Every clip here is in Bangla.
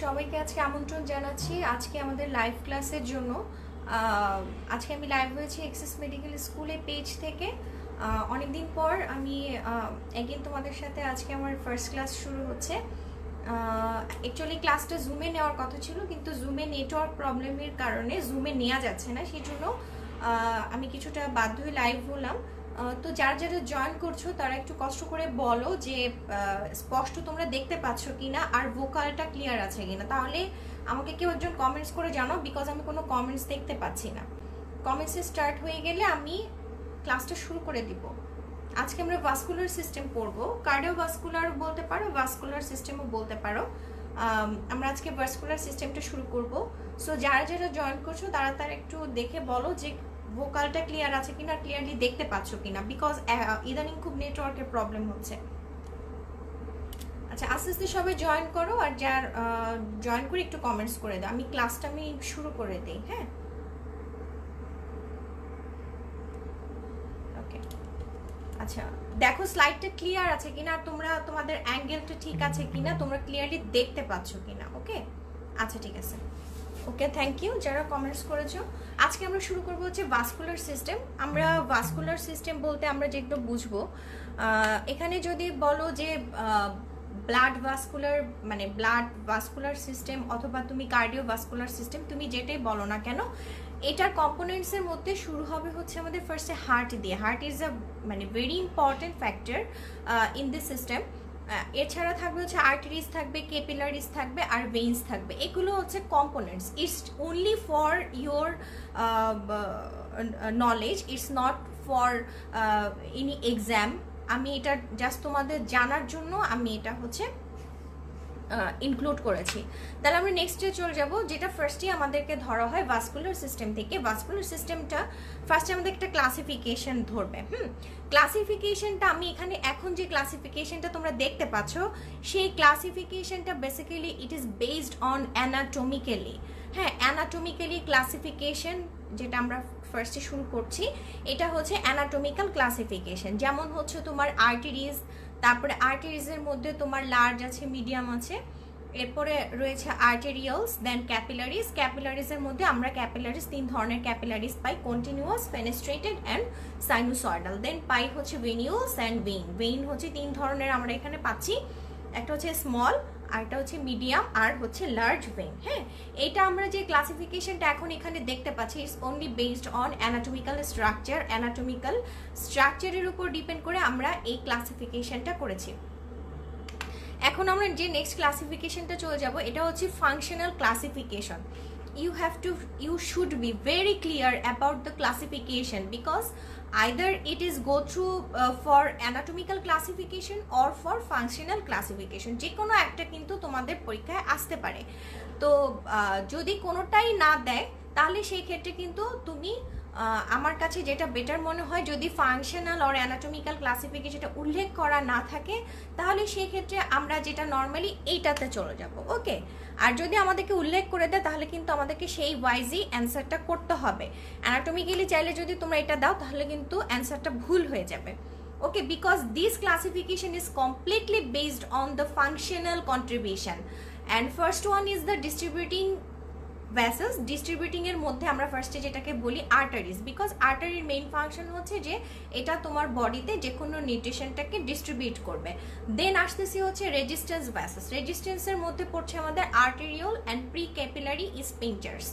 সবাইকে আজকে আমন্ত্রণ জানাচ্ছি আজকে আমাদের লাইভ ক্লাসের জন্য। আজকে আমি লাইভ হয়েছি এক্সেস মেডিকেল স্কুলে পেজ থেকে। অনেকদিন পর আমি এগেন তোমাদের সাথে আজকে আমার ফার্স্ট ক্লাস শুরু হচ্ছে। অ্যাকচুয়ালি ক্লাসটা জুমে নেওয়ার কথা ছিল, কিন্তু জুমে নেটওয়ার্ক প্রবলেমের কারণে জুমে নেওয়া যাচ্ছে না, সেই জন্য আমি কিছুটা বাধ্য হয়ে লাইভ হলাম। তো যারা যারা জয়েন করছো তারা একটু কষ্ট করে বলো যে স্পষ্ট তোমরা দেখতে পাচ্ছ কিনা আর ভোকালটা ক্লিয়ার আছে কিনা, তাহলে আমাকে কেউ একজন কমেন্টস করে জানাও, বিকজ আমি কোনো কমেন্টস দেখতে পাচ্ছি না। কমেন্টসে স্টার্ট হয়ে গেলে আমি ক্লাসটা শুরু করে দিব। আজকে আমরা ভাস্কুলার সিস্টেম পড়বো, কার্ডিওভাস্কুলার বলতে পারো, ভাস্কুলার সিস্টেমও বলতে পারো। আমরা আজকে ভাস্কুলার সিস্টেমটা শুরু করব। সো যারা যারা জয়েন করছো তারা তারা একটু দেখে বলো যে ভোকালটা ক্লিয়ার আছে কিনা, ক্লিয়ারলি দেখতে পাচ্ছ কিনা, বিকজ ইদানিং খুব নেটওয়ার্কের প্রবলেম হচ্ছে। আচ্ছা, আস্তে আস্তে সবাই জয়েন করো, আর যার জয়েন করে একটু কমেন্টস করে দাও। আমি ক্লাসটা শুরু করে দিই। হ্যাঁ, ওকে। আচ্ছা, দেখো স্লাইডটা ক্লিয়ার আছে কিনা, আর তোমরা তোমাদের অ্যাঙ্গেলটা ঠিক আছে কিনা, তোমরা ক্লিয়ারলি দেখতে পাচ্ছ কিনা। ওকে, আচ্ছা ঠিক আছে। ওকে, থ্যাংক ইউ যারা কমেন্টস করেছো। আজকে আমরা শুরু করব হচ্ছে ভাস্কুলার সিস্টেম। আমরা ভাস্কুলার সিস্টেম বলতে আমরা যেগুলো বুঝবো, এখানে যদি বলো যে ব্লাড ভাস্কুলার, মানে ব্লাড ভাস্কুলার সিস্টেম, অথবা তুমি কার্ডিওভাস্কুলার সিস্টেম, তুমি যেটাই বলো না কেন, এটার কম্পোনেন্টসের মধ্যে শুরু হবে হচ্ছে আমাদের ফার্স্টে হার্ট দিয়ে। হার্ট ইজ আ মানে very important factor in this system. এছাড়া থাকবে হচ্ছে আর্টারিজ থাকবে, ক্যাপিলারিজ থাকবে, আর ভেইনস থাকবে। এগুলো হচ্ছে components. It's only for your knowledge, it's not for any exam. আমি এটা জাস্ট তোমাদের জানার জন্য আমি এটা হচ্ছে ইনক্লুড করেছি। তাহলে আমরা নেক্সটে চলে যাব, যেটা ফার্স্টে আমাদেরকে ধরা হয় ভাস্কুলার সিস্টেম থেকে। ভাস্কুলার সিস্টেমটা ফার্স্টে আমাদের একটা ক্লাসিফিকেশন ধরবে। ক্লাসিফিকেশনটা আমি এখানে এখন যে ক্লাসিফিকেশনটা তোমরা দেখতে পাচ্ছ, সেই ক্লাসিফিকেশনটা basically it is based on anatomically. হ্যাঁ, অ্যানাটমিক্যালি ক্লাসিফিকেশন যেটা আমরা ফার্স্টে শুরু করছি, এটা হচ্ছে অ্যানাটমিক্যাল ক্লাসিফিকেশন। যেমন হচ্ছে তোমার আর্টারিজ, তারপরে আর্টারিজের মধ্যে তোমার লার্জ আছে, মিডিয়াম আছে, এরপরে রয়েছে আর্টেরিয়ালস, দেন ক্যাপিলারিজ। ক্যাপিলারিজের মধ্যে আমরা ক্যাপিলারিজ 3 ধরনের ক্যাপিলারিজ পাই, continuous, fenestrated and sinusoidal. Then পাই হচ্ছে ভেনিউলস অ্যান্ড ভেইন। ভেইন হচ্ছে 3 ধরনের আমরা এখানে পাচ্ছি, একটা হচ্ছে স্মল, আরটা হচ্ছে মিডিয়াম, আর হচ্ছে লার্জ ভেইন। হ্যাঁ, এটা আমরা যে ক্লাসিফিকেশনটা এখন এখানে দেখতে পাচ্ছি, it's only based on anatomical structure. Anatomical স্ট্রাকচারের উপর ডিপেন্ড করে আমরা এই ক্লাসিফিকেশনটা করেছি। এখন আমরা যে নেক্সট ক্লাসিফিকেশনটা চলে যাব, এটা হচ্ছে functional classification. you should be very clear about the classification, because either it is go through for anatomical classification or for functional classification, যে কোনো একটা কিন্তু তোমাদের পরীক্ষায় আসতে পারে। তো যদি কোনোটাই না দেয়, তাহলে সেই ক্ষেত্রে কিন্তু তুমি আমার কাছে যেটা বেটার মনে হয়, যদি ফাংশনাল আর অ্যানাটমিক্যাল ক্লাসিফিকেশনটা উল্লেখ করা না থাকে, তাহলে সেই ক্ষেত্রে আমরা যেটা নর্মালি এইটাতে চলে যাব। ওকে, আর যদি আমাদেরকে উল্লেখ করে দেয়, তাহলে কিন্তু আমাদেরকে সেই ওয়াইজই অ্যান্সারটা করতে হবে। অ্যানাটমিক্যালি চাইলে যদি তোমরা এটা দাও, তাহলে কিন্তু অ্যান্সারটা ভুল হয়ে যাবে। Okay, because this classification is completely based on the functional contribution, and first one is the distributing vessels. Distributing এর মধ্যে আমরা ফার্স্টে যেটাকে বলি আর্টারিজ, বিকজ আর্টারির মেইন ফাংশন হচ্ছে যে এটা তোমার বডিতে যে কোনো নিউট্রিশনটাকে ডিস্ট্রিবিউট করবে। দেন আসতেছি হচ্ছে রেজিস্ট্যান্স ভ্যাসেলস। রেজিস্ট্যান্সের মধ্যে পড়ছে আমাদের arterial and pre capillary sphincters,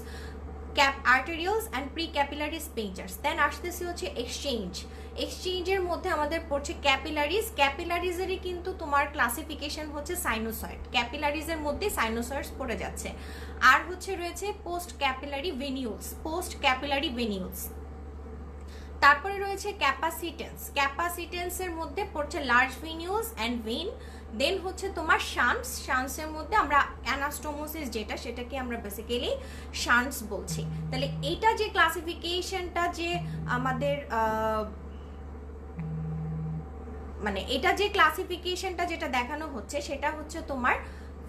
arterioles and pre capillary sphincters. Then আসতেছি হচ্ছে এক্সচেঞ্জ। এক্সচেঞ্জের মধ্যে আমাদের পড়ছে ক্যাপিলারিজ। ক্যাপিলারিজেরই কিন্তু তোমার ক্লাসিফিকেশন হচ্ছে সাইনোসয়েড। ক্যাপিলারিজের মধ্যে সাইনোসয়েডস পড়ে যাচ্ছে। আর হচ্ছে রয়েছে পোস্ট ক্যাপিলারি ভেনিউলস, পোস্ট ক্যাপিলারি ভেনিউলস। তারপরে রয়েছে ক্যাপাসিটেন্স। ক্যাপাসিটেন্সের মধ্যে পড়ছে লার্জ ভেনিউলস অ্যান্ড ভেইন। দেন হচ্ছে তোমার শান্টস। শান্টসের মধ্যে আমরা অ্যানাস্টোমোসিস যেটা, সেটাকে আমরা বেসিক্যালি শান্টস বলছি। তাহলে এটা যে ক্লাসিফিকেশনটা যে আমাদের মানে এটা যে ক্লাসিফিকেশনটা যেটা দেখানো হচ্ছে, সেটা হচ্ছে তোমার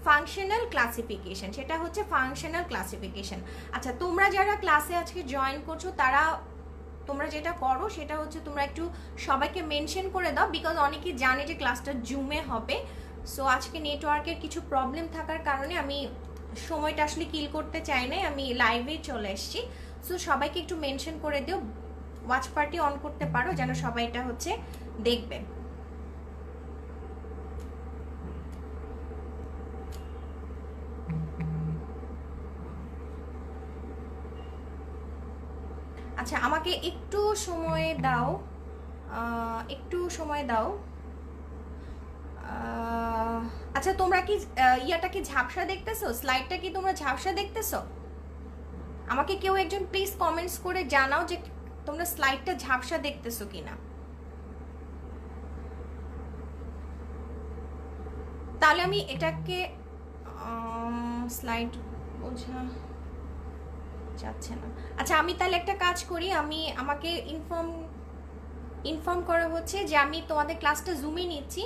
ফাংশনাল ক্লাসিফিকেশন। সেটা হচ্ছে ফাংশনাল ক্লাসিফিকেশন। আচ্ছা, তোমরা যারা ক্লাসে আজকে জয়েন করছো, তারা তোমরা যেটা করো সেটা হচ্ছে তোমরা একটু সবাইকে মেনশন করে দাও, বিকজ অনেকেই জানে যে ক্লাসটা জুমে হবে। সো আজকে নেটওয়ার্কের কিছু প্রবলেম থাকার কারণে আমি সময়টা আসলে কিল করতে চাই নাই, আমি লাইভে চলে এসেছি। সো সবাইকে একটু মেনশন করে দিও, ওয়াচ পার্টি অন করতে পারো যেন সবাই এটা হচ্ছে দেখবে। আচ্ছা আমাকে একটু সময় দাও, একটু সময় দাও। আচ্ছা তোমরা কি ইয়াটা কি ঝাপসা দেখতেছো, স্লাইডটা কি তোমরা ঝাপসা দেখতেছো? আমাকে কেউ একজন প্লিজ কমেন্টস করে জানাও যে তোমরা স্লাইডটা ঝাপসা দেখতেছো কিনা। তাহলে আমি এটাকে স্লাইড বোঝা যাচ্ছে না। আচ্ছা আমি তাহলে একটা কাজ করি, আমাকে ইনফর্ম করা হচ্ছে যে আমি তোমাদের ক্লাসটা জুমে নিচ্ছি,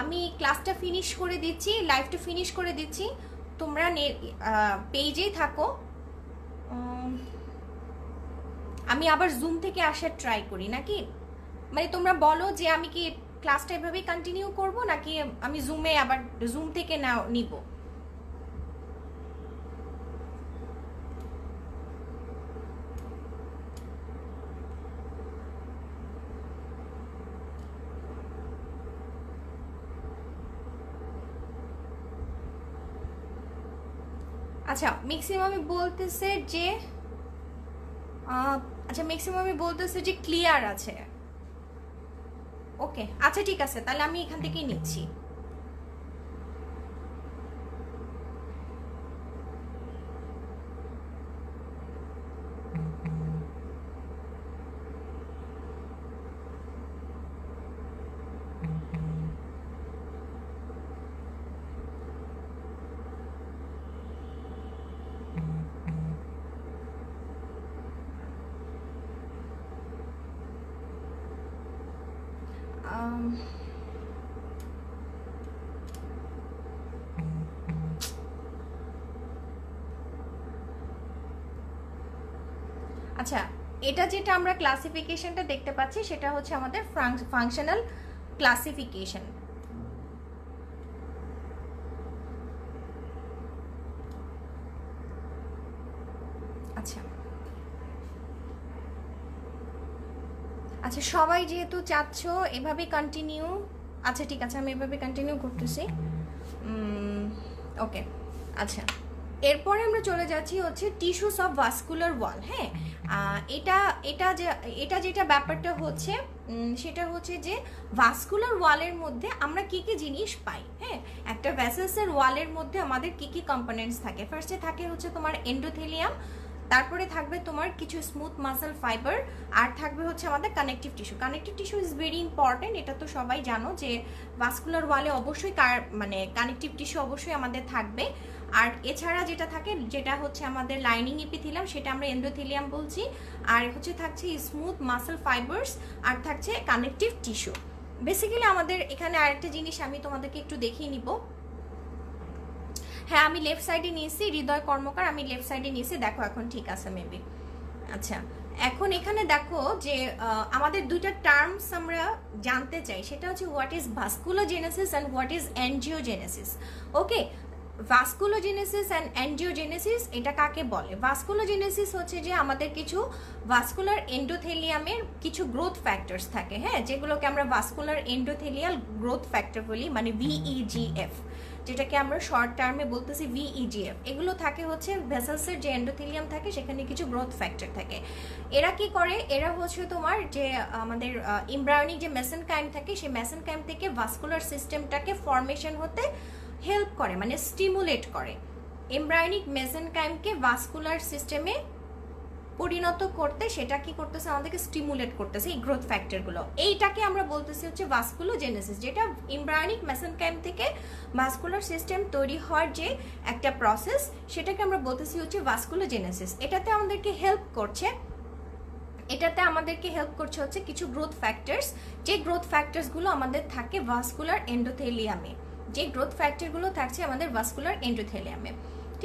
আমি ক্লাসটা ফিনিশ করে দিচ্ছি, লাইভটা ফিনিশ করে দিচ্ছি, তোমরা পেজেই থাকো। আমি আবার জুম থেকে আসার ট্রাই করি নাকি, মানে তোমরা বলো যে আমি কি ক্লাসটা এভাবেই কন্টিনিউ করব নাকি আমি জুমে আবার জুম থেকে নিব। আচ্ছা ম্যাক্সিমামই বলতেছে যে ক্লিয়ার আছে। ওকে আচ্ছা ঠিক আছে, তাহলে আমি এখান থেকেই নিচ্ছি। আচ্ছা এটা যেটা আমরা ক্লাসিফিকেশনটা দেখতে পাচ্ছি সেটা হচ্ছে আমাদের ফাংশনাল ক্লাসিফিকেশন। আচ্ছা আচ্ছা সবাই যেহেতু চাচ্ছ এভাবে কন্টিনিউ, আচ্ছা ঠিক আছে আমি এভাবে কন্টিনিউ করতেছি। ওকে আচ্ছা এরপরে আমরা চলে যাচ্ছি হচ্ছে টিস্যুস অফ ভাস্কুলার ওয়াল। হ্যাঁ এটা যেটা ব্যাপারটা হচ্ছে সেটা হচ্ছে যে ভাস্কুলার ওয়ালের মধ্যে আমরা কি কি জিনিস পাই। হ্যাঁ একটা ভেসেলসের ওয়ালের মধ্যে আমাদের কি কি কম্পোনেন্টস থাকে। ফার্স্টে থাকে হচ্ছে তোমার এন্ডোথেলিয়াম, তারপরে থাকবে তোমার কিছু স্মুথ মাসল ফাইবার, আর থাকবে হচ্ছে আমাদের connective tissue. Connective tissue is very important, এটা তো সবাই জানো যে ভাস্কুলার ওয়ালে অবশ্যই মানে কানেকটিভ টিস্যু অবশ্যই আমাদের থাকবে। আর এছাড়া যেটা থাকে যেটা হচ্ছে আমাদের লাইনিং এপিথেলিয়াম, সেটা আমরা এন্ডোথেলিয়াম বলছি। আর হচ্ছে থাকছে স্মুথ মাসল ফাইবার্স, আর থাকছে কানেকটিভ টিস্যু। বেসিক্যালি আমাদের এখানে আরেকটা জিনিস আমি তোমাদেরকে একটু দেখিয়ে নিব। হ্যাঁ আমি লেফট সাইডে নিয়েছি, হৃদয় কর্মকার আমি লেফট সাইডে নিয়েছি, দেখো এখন ঠিক আছে মেবি। আচ্ছা এখন এখানে দেখো যে আমাদের দুইটা টার্মস আমরা জানতে চাই, সেটা হচ্ছে what is vasculogenesis and what is angiogenesis. Okay vasculogenesis and angiogenesis এটা কাকে বলে? ভাস্কুলোজেনেসিস হচ্ছে যে আমাদের কিছু ভাস্কুলার এন্ডোথেলিয়ামের কিছু গ্রোথ ফ্যাক্টরস থাকে, হ্যাঁ যেগুলোকে আমরা ভাস্কুলার এন্ডোথেলিয়াল গ্রোথ ফ্যাক্টর বলি, মানে VEGF, যেটাকে আমরা শর্ট টার্মে বলতেছি VEGF। এগুলো থাকে হচ্ছে ভেসেলসের যে এন্ডোথেলিয়াম থাকে সেখানে কিছু গ্রোথ ফ্যাক্টর থাকে। এরা কি করে? এরা হচ্ছে তোমার যে আমাদের এমব্রায়োনিক যে মেসেনকাইম থাকে সেই মেসেনকাইম থেকে ভাস্কুলার সিস্টেমটাকে ফর্মেশন হতে হেল্প করে, মানে স্টিমুলেট করে। এমব্রায়োনিক মেসেনকাইমকে ভাস্কুলার সিস্টেমে পরিণত করতে সেটা কি করতেছে? আমাদেরকে স্টিমুলেট করতেছে এই গ্রোথ ফ্যাক্টরগুলো। এইটাকে আমরা বলতেছি হচ্ছে ভাস্কুলোজেনেসিস, যেটা এমব্রায়োনিক মেসেনকাইম থেকে ভাস্কুলার সিস্টেম তৈরি হওয়ার যে একটা প্রসেস, সেটাকে আমরা বলতেছি হচ্ছে ভাস্কুলোজেনেসিস। এটাতে আমাদেরকে হেল্প করছে হচ্ছে কিছু গ্রোথ ফ্যাক্টরস, যে গ্রোথ ফ্যাক্টরসগুলো আমাদের থাকে ভাস্কুলার এন্ডোথেলিয়ামে, যে গ্রোথ ফ্যাক্টরগুলো থাকছে আমাদের ভাস্কুলার এন্ডোথেলিয়ামে।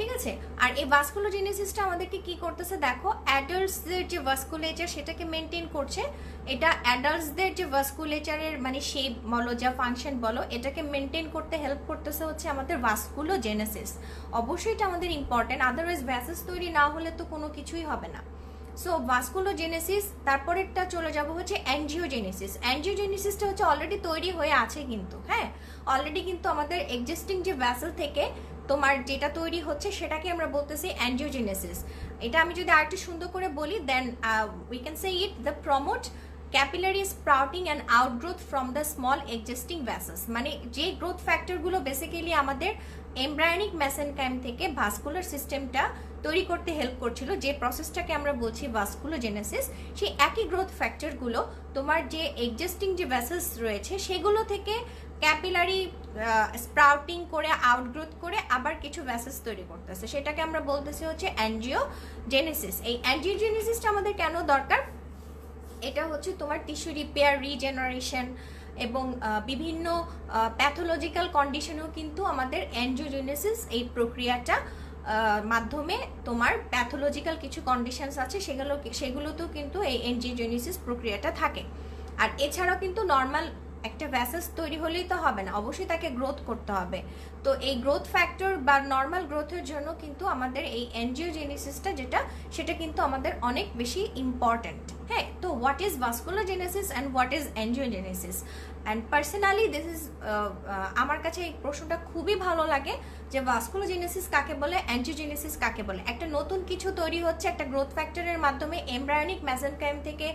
ঠিক আছে। আর এই ভাস্কুলোজেনেসিসটা আমাদেরকে কি করতেছে দেখো, অ্যাডাল্টসদের যে ভাস্কুলেচার সেটাকে মেনটেন করছে, এটা অ্যাডাল্টসদের যে ভাস্কুলেচারের মানে শেপ বলো যা ফাংশন বলো এটাকে মেনটেন করতে হেল্প করতেছে হচ্ছে আমাদের ভাস্কুলোজেনেসিস। অবশ্যই এটা আমাদের ইম্পর্টেন্ট, আদারওয়াইজ ভ্যাসেস তৈরি না হলে তো কোনো কিছুই হবে না। সো ভাস্কুলোজেনেসিস, তারপরেরটা চলে যাব হচ্ছে অ্যানজিওজেনেসিস। অ্যানজিওজেনেসিসটা হচ্ছে অলরেডি তৈরি হয়ে আছে কিন্তু, হ্যাঁ অলরেডি কিন্তু আমাদের এক্সিস্টিং যে ভ্যাসেল থেকে তোমার যেটা তৈরি হচ্ছে সেটাকে আমরা বলতেছি অ্যানজিওজেনেসিস। এটা আমি যদি আরেকটু সুন্দর করে বলি, then we can say it the promote capillary sprouting and outgrowth from the small existing vessels. মানে যে গ্রোথ ফ্যাক্টরগুলো বেসিক্যালি আমাদের এমব্রায়োনিক মেসেনকাইম থেকে ভাস্কুলার সিস্টেমটা তৈরি করতে হেল্প করছিল, যে প্রসেসটাকে আমরা বলছি ভাস্কুলোজেনেসিস, সেই একই গ্রোথ ফ্যাক্টরগুলো তোমার যে এক্সিস্টিং যে ভ্যাসেলস রয়েছে সেগুলো থেকে ক্যাপিলারি স্প্রাউটিং করে আউটগ্রোথ করে আবার কিছু ভ্যাসেলস তৈরি করতেছে, সেটাকে আমরা বলতেছি হচ্ছে অ্যানজিওজেনেসিস। এই অ্যানজিওজেনেসিসটা আমাদের কেন দরকার, এটা হচ্ছে তোমার টিস্যু রিপেয়ার, রিজেনারেশন এবং বিভিন্ন প্যাথোলজিক্যাল কন্ডিশনেও কিন্তু আমাদের অ্যানজিওজেনেসিস এই প্রক্রিয়াটা মাধ্যমে তোমার প্যাথোলজিক্যাল কিছু কন্ডিশনস আছে সেগুলোতেও কিন্তু এই অ্যানজিওজেনেসিস প্রক্রিয়াটা থাকে। আর এছাড়াও কিন্তু নর্মাল একটা ভ্যাসেলস তৈরি হলেই তো হবে না, অবশ্যই তাকে গ্রোথ করতে হবে। তো এই গ্রোথ ফ্যাক্টর বা নর্মাল গ্রোথের জন্য কিন্তু আমাদের এই অ্যানজিওজেনেসিসটা যেটা সেটা কিন্তু আমাদের অনেক বেশি ইম্পর্ট্যান্ট। হ্যাঁ, তো what is vasculogenesis and what is angiogenesis? And personally this is আমার কাছে এই প্রশ্নটা খুবই ভালো লাগে যে ভাস্কুলোজেনেসিস কাকে বলে, অ্যানজিওজেনেসিস কাকে বলে। একটা নতুন কিছু তৈরি হচ্ছে একটা গ্রোথ ফ্যাক্টরের মাধ্যমে, এমব্রায়োনিক মেসেনকাইম থেকে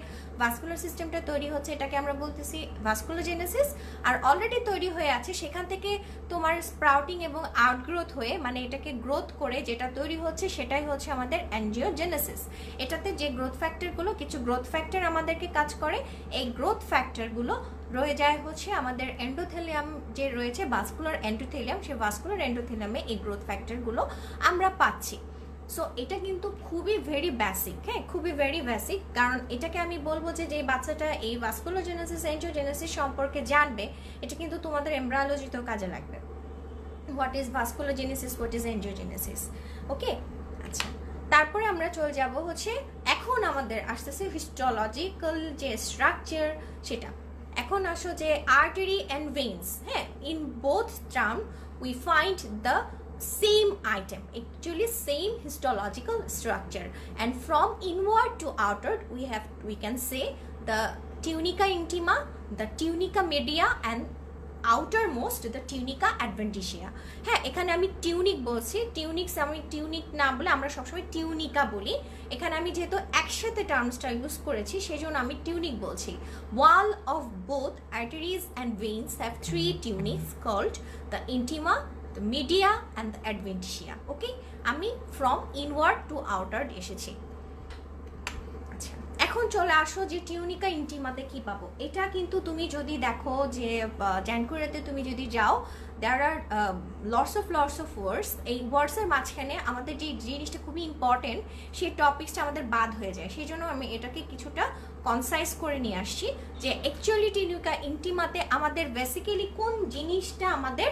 ভাস্কুলার সিস্টেমটা তৈরি হচ্ছে, এটাকে আমরা বলতেছি ভাস্কুলোজেনেসিস। আর অলরেডি তৈরি হয়ে আছে সেখান থেকে তোমার স্প্রাউটিং এবং আউটগ্রোথ হয়ে মানে এটাকে গ্রোথ করে যেটা তৈরি হচ্ছে সেটাই হচ্ছে আমাদের অ্যানজিওজেনেসিস। এটাতে যে গ্রোথ ফ্যাক্টরগুলো, কিছু গ্রোথ ফ্যাক্টর আমাদেরকে কাজ করে, এই গ্রোথ ফ্যাক্টরগুলো রয়ে যায় হচ্ছে আমাদের এন্ডোথেলিয়াম যে রয়েছে ভাস্কুলার এন্ডোথেলিয়াম, সেই ভাস্কুলার এন্ডোথেলিয়ামে এই গ্রোথ ফ্যাক্টরগুলো আমরা পাচ্ছি। সো এটা কিন্তু খুবই ভেরি বেসিক, হ্যাঁ খুবই ভেরি বেসিক, কারণ এটাকে আমি বলবো যে যে বাচ্চাটা এই ভাস্কুলোজেনেসিস অ্যানজিওজেনেসিস সম্পর্কে জানবে এটা কিন্তু তোমাদের এমব্রায়োলজিতেও কাজে লাগবে। হোয়াট ইজ ভাস্কুলোজেনেসিস, হোয়াট ইজ অ্যানজিওজেনেসিস, ওকে। আচ্ছা, তারপরে আমরা চলে যাব হচ্ছে এখন আমাদের আসতেছে হিস্টোলজিক্যাল যে স্ট্রাকচার সেটা। এখন আসো যে আর্টারি অ্যান্ড ভেইনস, হ্যাঁ in both term we find the same item, actually same histological structure, and from inward to outward we can say the tunica intima, the tunica media, and outermost the tunica adventitia. হ্যাঁ, এখানে আমি টিউনিক বলছি, টিউনিক্স আমি টিউনিক না বলে আমরা সবসময় টিউনিকা বলি। এখানে আমি যেহেতু একসাথে টার্মসটা ইউজ করেছি সেজন্য আমি টিউনিক বলছি। Wall of both arteries and veins have 3 tunics called the intima, the media and the adventitia. ওকে, আমি from inward to outward এসেছি। আচ্ছা, এখন চলে আসো যে টিউনিকা ইন্টিমাতে কি পাবো। এটা কিন্তু তুমি যদি দেখো যে জ্যানকুরাতে তুমি যদি যাও, দেয়ার আর লটস অফ ওয়ার্ডস, এই ওয়ার্ডসের মাঝখানে আমাদের যে জিনিসটা খুবই ইম্পর্টেন্ট সেই টপিকসটা আমাদের বাদ হয়ে যায়, সেই জন্য আমি এটাকে কিছুটা কনসাইজ করে নিয়ে আসছি যে অ্যাকচুয়ালি টিউনিকা ইন্টিমাতে আমাদের বেসিক্যালি কোন জিনিসটা আমাদের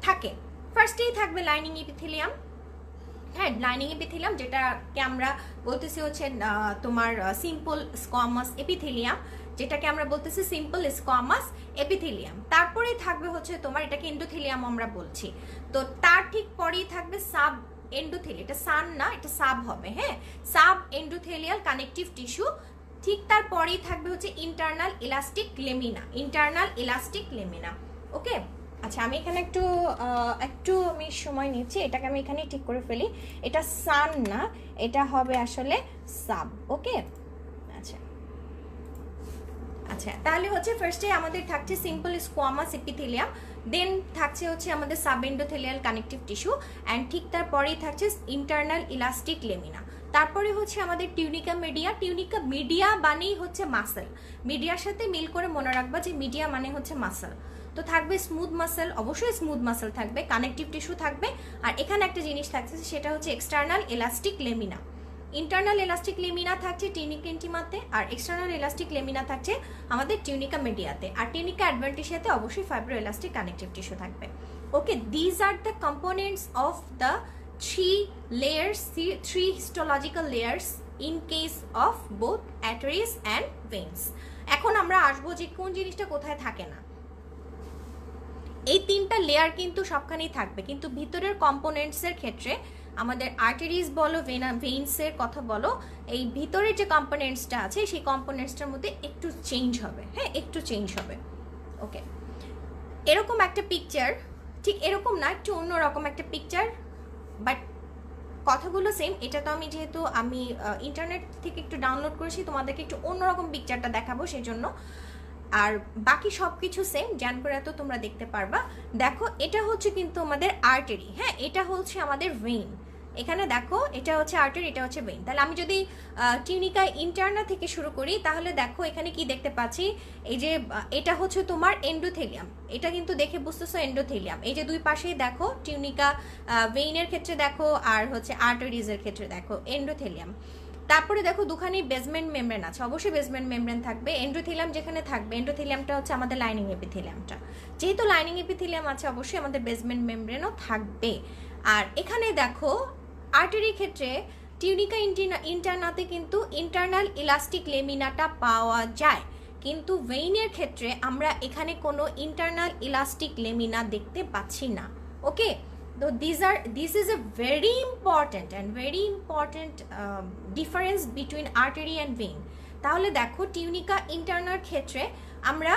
থাকে। ফার্স্টেই থাকবে লাইনিং এপিথেলিয়াম, হ্যাঁ লাইনিং এপিথেলিয়াম যেটাকে আমরা বলতেছি হচ্ছে তোমার সিম্পল স্কোয়ামাস এপিথেলিয়াম, যেটাকে আমরা বলতেছি সিম্পল স্কোয়ামাস এপিথেলিয়াম। তারপরেই থাকবে হচ্ছে তোমার এটাকে এন্ডোথেলিয়াম আমরা বলছি। তো তার ঠিক পরেই থাকবে সাব এন্ডোথেলিয়াম, এটা সান না এটা সাব হবে, হ্যাঁ সাব এন্ডোথেলিয়াল কানেকটিভ টিস্যু। ঠিক তারপরেই থাকবে হচ্ছে internal elastic lamina, internal elastic lamina. Okay, আচ্ছা আমি এখানে একটু আমি সময় নিচ্ছি, এটাকে আমি এখানে ঠিক করে ফেলি। এটা সান না, এটা হবে আসলে সাব। ওকে, আচ্ছা আচ্ছা তাহলে হচ্ছে ফার্স্টে আমাদের থাকছে সিম্পল স্কোয়ামাস এপিথেলিয়াম, দেন থাকছে হচ্ছে আমাদের sub endothelial connective tissue, and ঠিক তারপরেই থাকছে ইন্টারনাল ইলাস্টিক লেমিনা। তারপরে হচ্ছে আমাদের টিউনিকা মিডিয়া। টিউনিকা মিডিয়া মানেই হচ্ছে মাসেল, মিডিয়ার সাথে মিল করে মনে রাখবা যে মিডিয়া মানে হচ্ছে মাসেল। তো থাকবে স্মুথ মাসেল, অবশ্যই স্মুথ মাসেল থাকবে, কানেকটিভ টিস্যু থাকবে, আর এখানে একটা জিনিস থাকছে সেটা হচ্ছে external elastic lamina. Internal elastic lamina থাকছে টিউনিকা ইন্টিমাতে, আর এক্সটার্নাল ইলাস্টিক লেমিনা থাকছে আমাদের টিউনিকা মিডিয়াতে, আর টিউনিকা অ্যাডভেন্টিশিয়াতে অবশ্যই ফাইব্রো ইলাস্টিক কানেকটিভ টিস্যু থাকবে। Okay, these are the components of the three histological layers in case of both arteries and veins. এখন আমরা আসবো যে কোন জিনিসটা কোথায় থাকে না। এই তিনটা লেয়ার কিন্তু সবখানেই থাকবে, কিন্তু ভিতরের কম্পোনেন্টসের ক্ষেত্রে আমাদের আর্টারিজ বলো ভেইনসের কথা বলো, এই ভিতরের যে কম্পোনেন্টসটা আছে সেই কম্পোনেন্টসটার মধ্যে একটু চেঞ্জ হবে, হ্যাঁ একটু চেঞ্জ হবে। ওকে, এরকম একটা পিকচার, ঠিক এরকম না, একটু অন্যরকম একটা পিকচার, বাট কথাগুলো সেম। এটা তো আমি যেহেতু আমি ইন্টারনেট থেকে একটু ডাউনলোড করেছি, তোমাদেরকে একটু অন্যরকম পিকচারটা দেখাবো সেই জন্য, আর বাকি সব কিছু সেম, জ্ঞান করে তো তোমরা দেখতে পারবা। দেখো এটা হচ্ছে কিন্তু আমাদের আর্টারি, হ্যাঁ এটা হচ্ছে আমাদের ভেইন। এখানে দেখো এটা হচ্ছে আর্টারি, এটা হচ্ছে ভেইন। তাহলে আমি যদি টিউনিকা ইন্টারনা থেকে শুরু করি, তাহলে দেখো এখানে কি দেখতে পাচ্ছি, এই যে এটা হচ্ছে তোমার এন্ডোথেলিয়াম, এটা কিন্তু দেখে বুঝতেছো এন্ডোথেলিয়াম। এই যে দুই পাশেই দেখো টিউনিকা ভেইনের ক্ষেত্রে দেখো আর হচ্ছে আর্টারিজের ক্ষেত্রে দেখো এন্ডোথেলিয়াম। তারপরে দেখো দুখানে বেসমেন্ট মেমব্রেন আছে, অবশ্যই বেসমেন্ট মেমব্রেন থাকবে। এন্ডোথেলিয়াম যেখানে থাকবে, এন্ডোথেলিয়ামটা হচ্ছে আমাদের লাইনিং এপিথেলিয়ামটা, যেহেতু লাইনিং এপিথেলিয়াম আছে অবশ্যই আমাদের বেসমেন্ট মেমব্রেনও থাকবে। আর এখানে দেখো আর্টারির ক্ষেত্রে টিউনিকা ইন্টারনাতে কিন্তু ইন্টারনাল ইলাস্টিক লেমিনাটা পাওয়া যায়, কিন্তু ভেইনের ক্ষেত্রে আমরা এখানে কোনো ইন্টারনাল ইলাস্টিক লেমিনা দেখতে পাচ্ছি না। ওকে, তো this is a very important difference between artery and vein. তাহলে দেখো টিউনিকা ইন্টারনার ক্ষেত্রে আমরা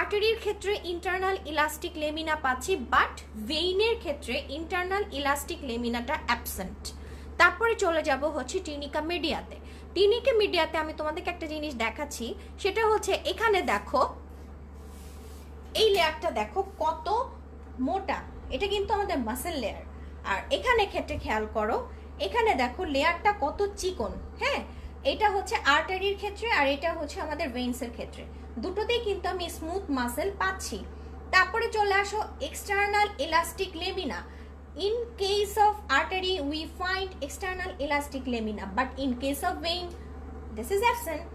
আর্টারির ক্ষেত্রে ইন্টারনাল ইলাস্টিক লেমিনা পাচ্ছি, বাট ভেইনের ক্ষেত্রে ইন্টারনাল ইলাস্টিক লেমিনাটা অ্যাবসেন্ট। তারপরে চলে যাব হচ্ছে টিউনিকা মিডিয়াতে। টিউনিকা মিডিয়াতে আমি তোমাদেরকে একটা জিনিস দেখাচ্ছি, সেটা হচ্ছে এখানে দেখো এই লেয়ারটা দেখো কত মোটা, এটা কিন্তু আমাদের মাসেল লেয়ার। আর এখানে ক্ষেত্রে খেয়াল করো, এখানে দেখো লেয়ারটা কত চিকন, হ্যাঁ এটা হচ্ছে আর্টারির ক্ষেত্রে আর এটা হচ্ছে আমাদের ভেইনসের ক্ষেত্রে, দুটোতেই কিন্তু আমি স্মুথ মাসেল পাচ্ছি। তারপরে চলে আসো external elastic lamina. In case of artery we find external elastic lamina, but in case of vein this is absent.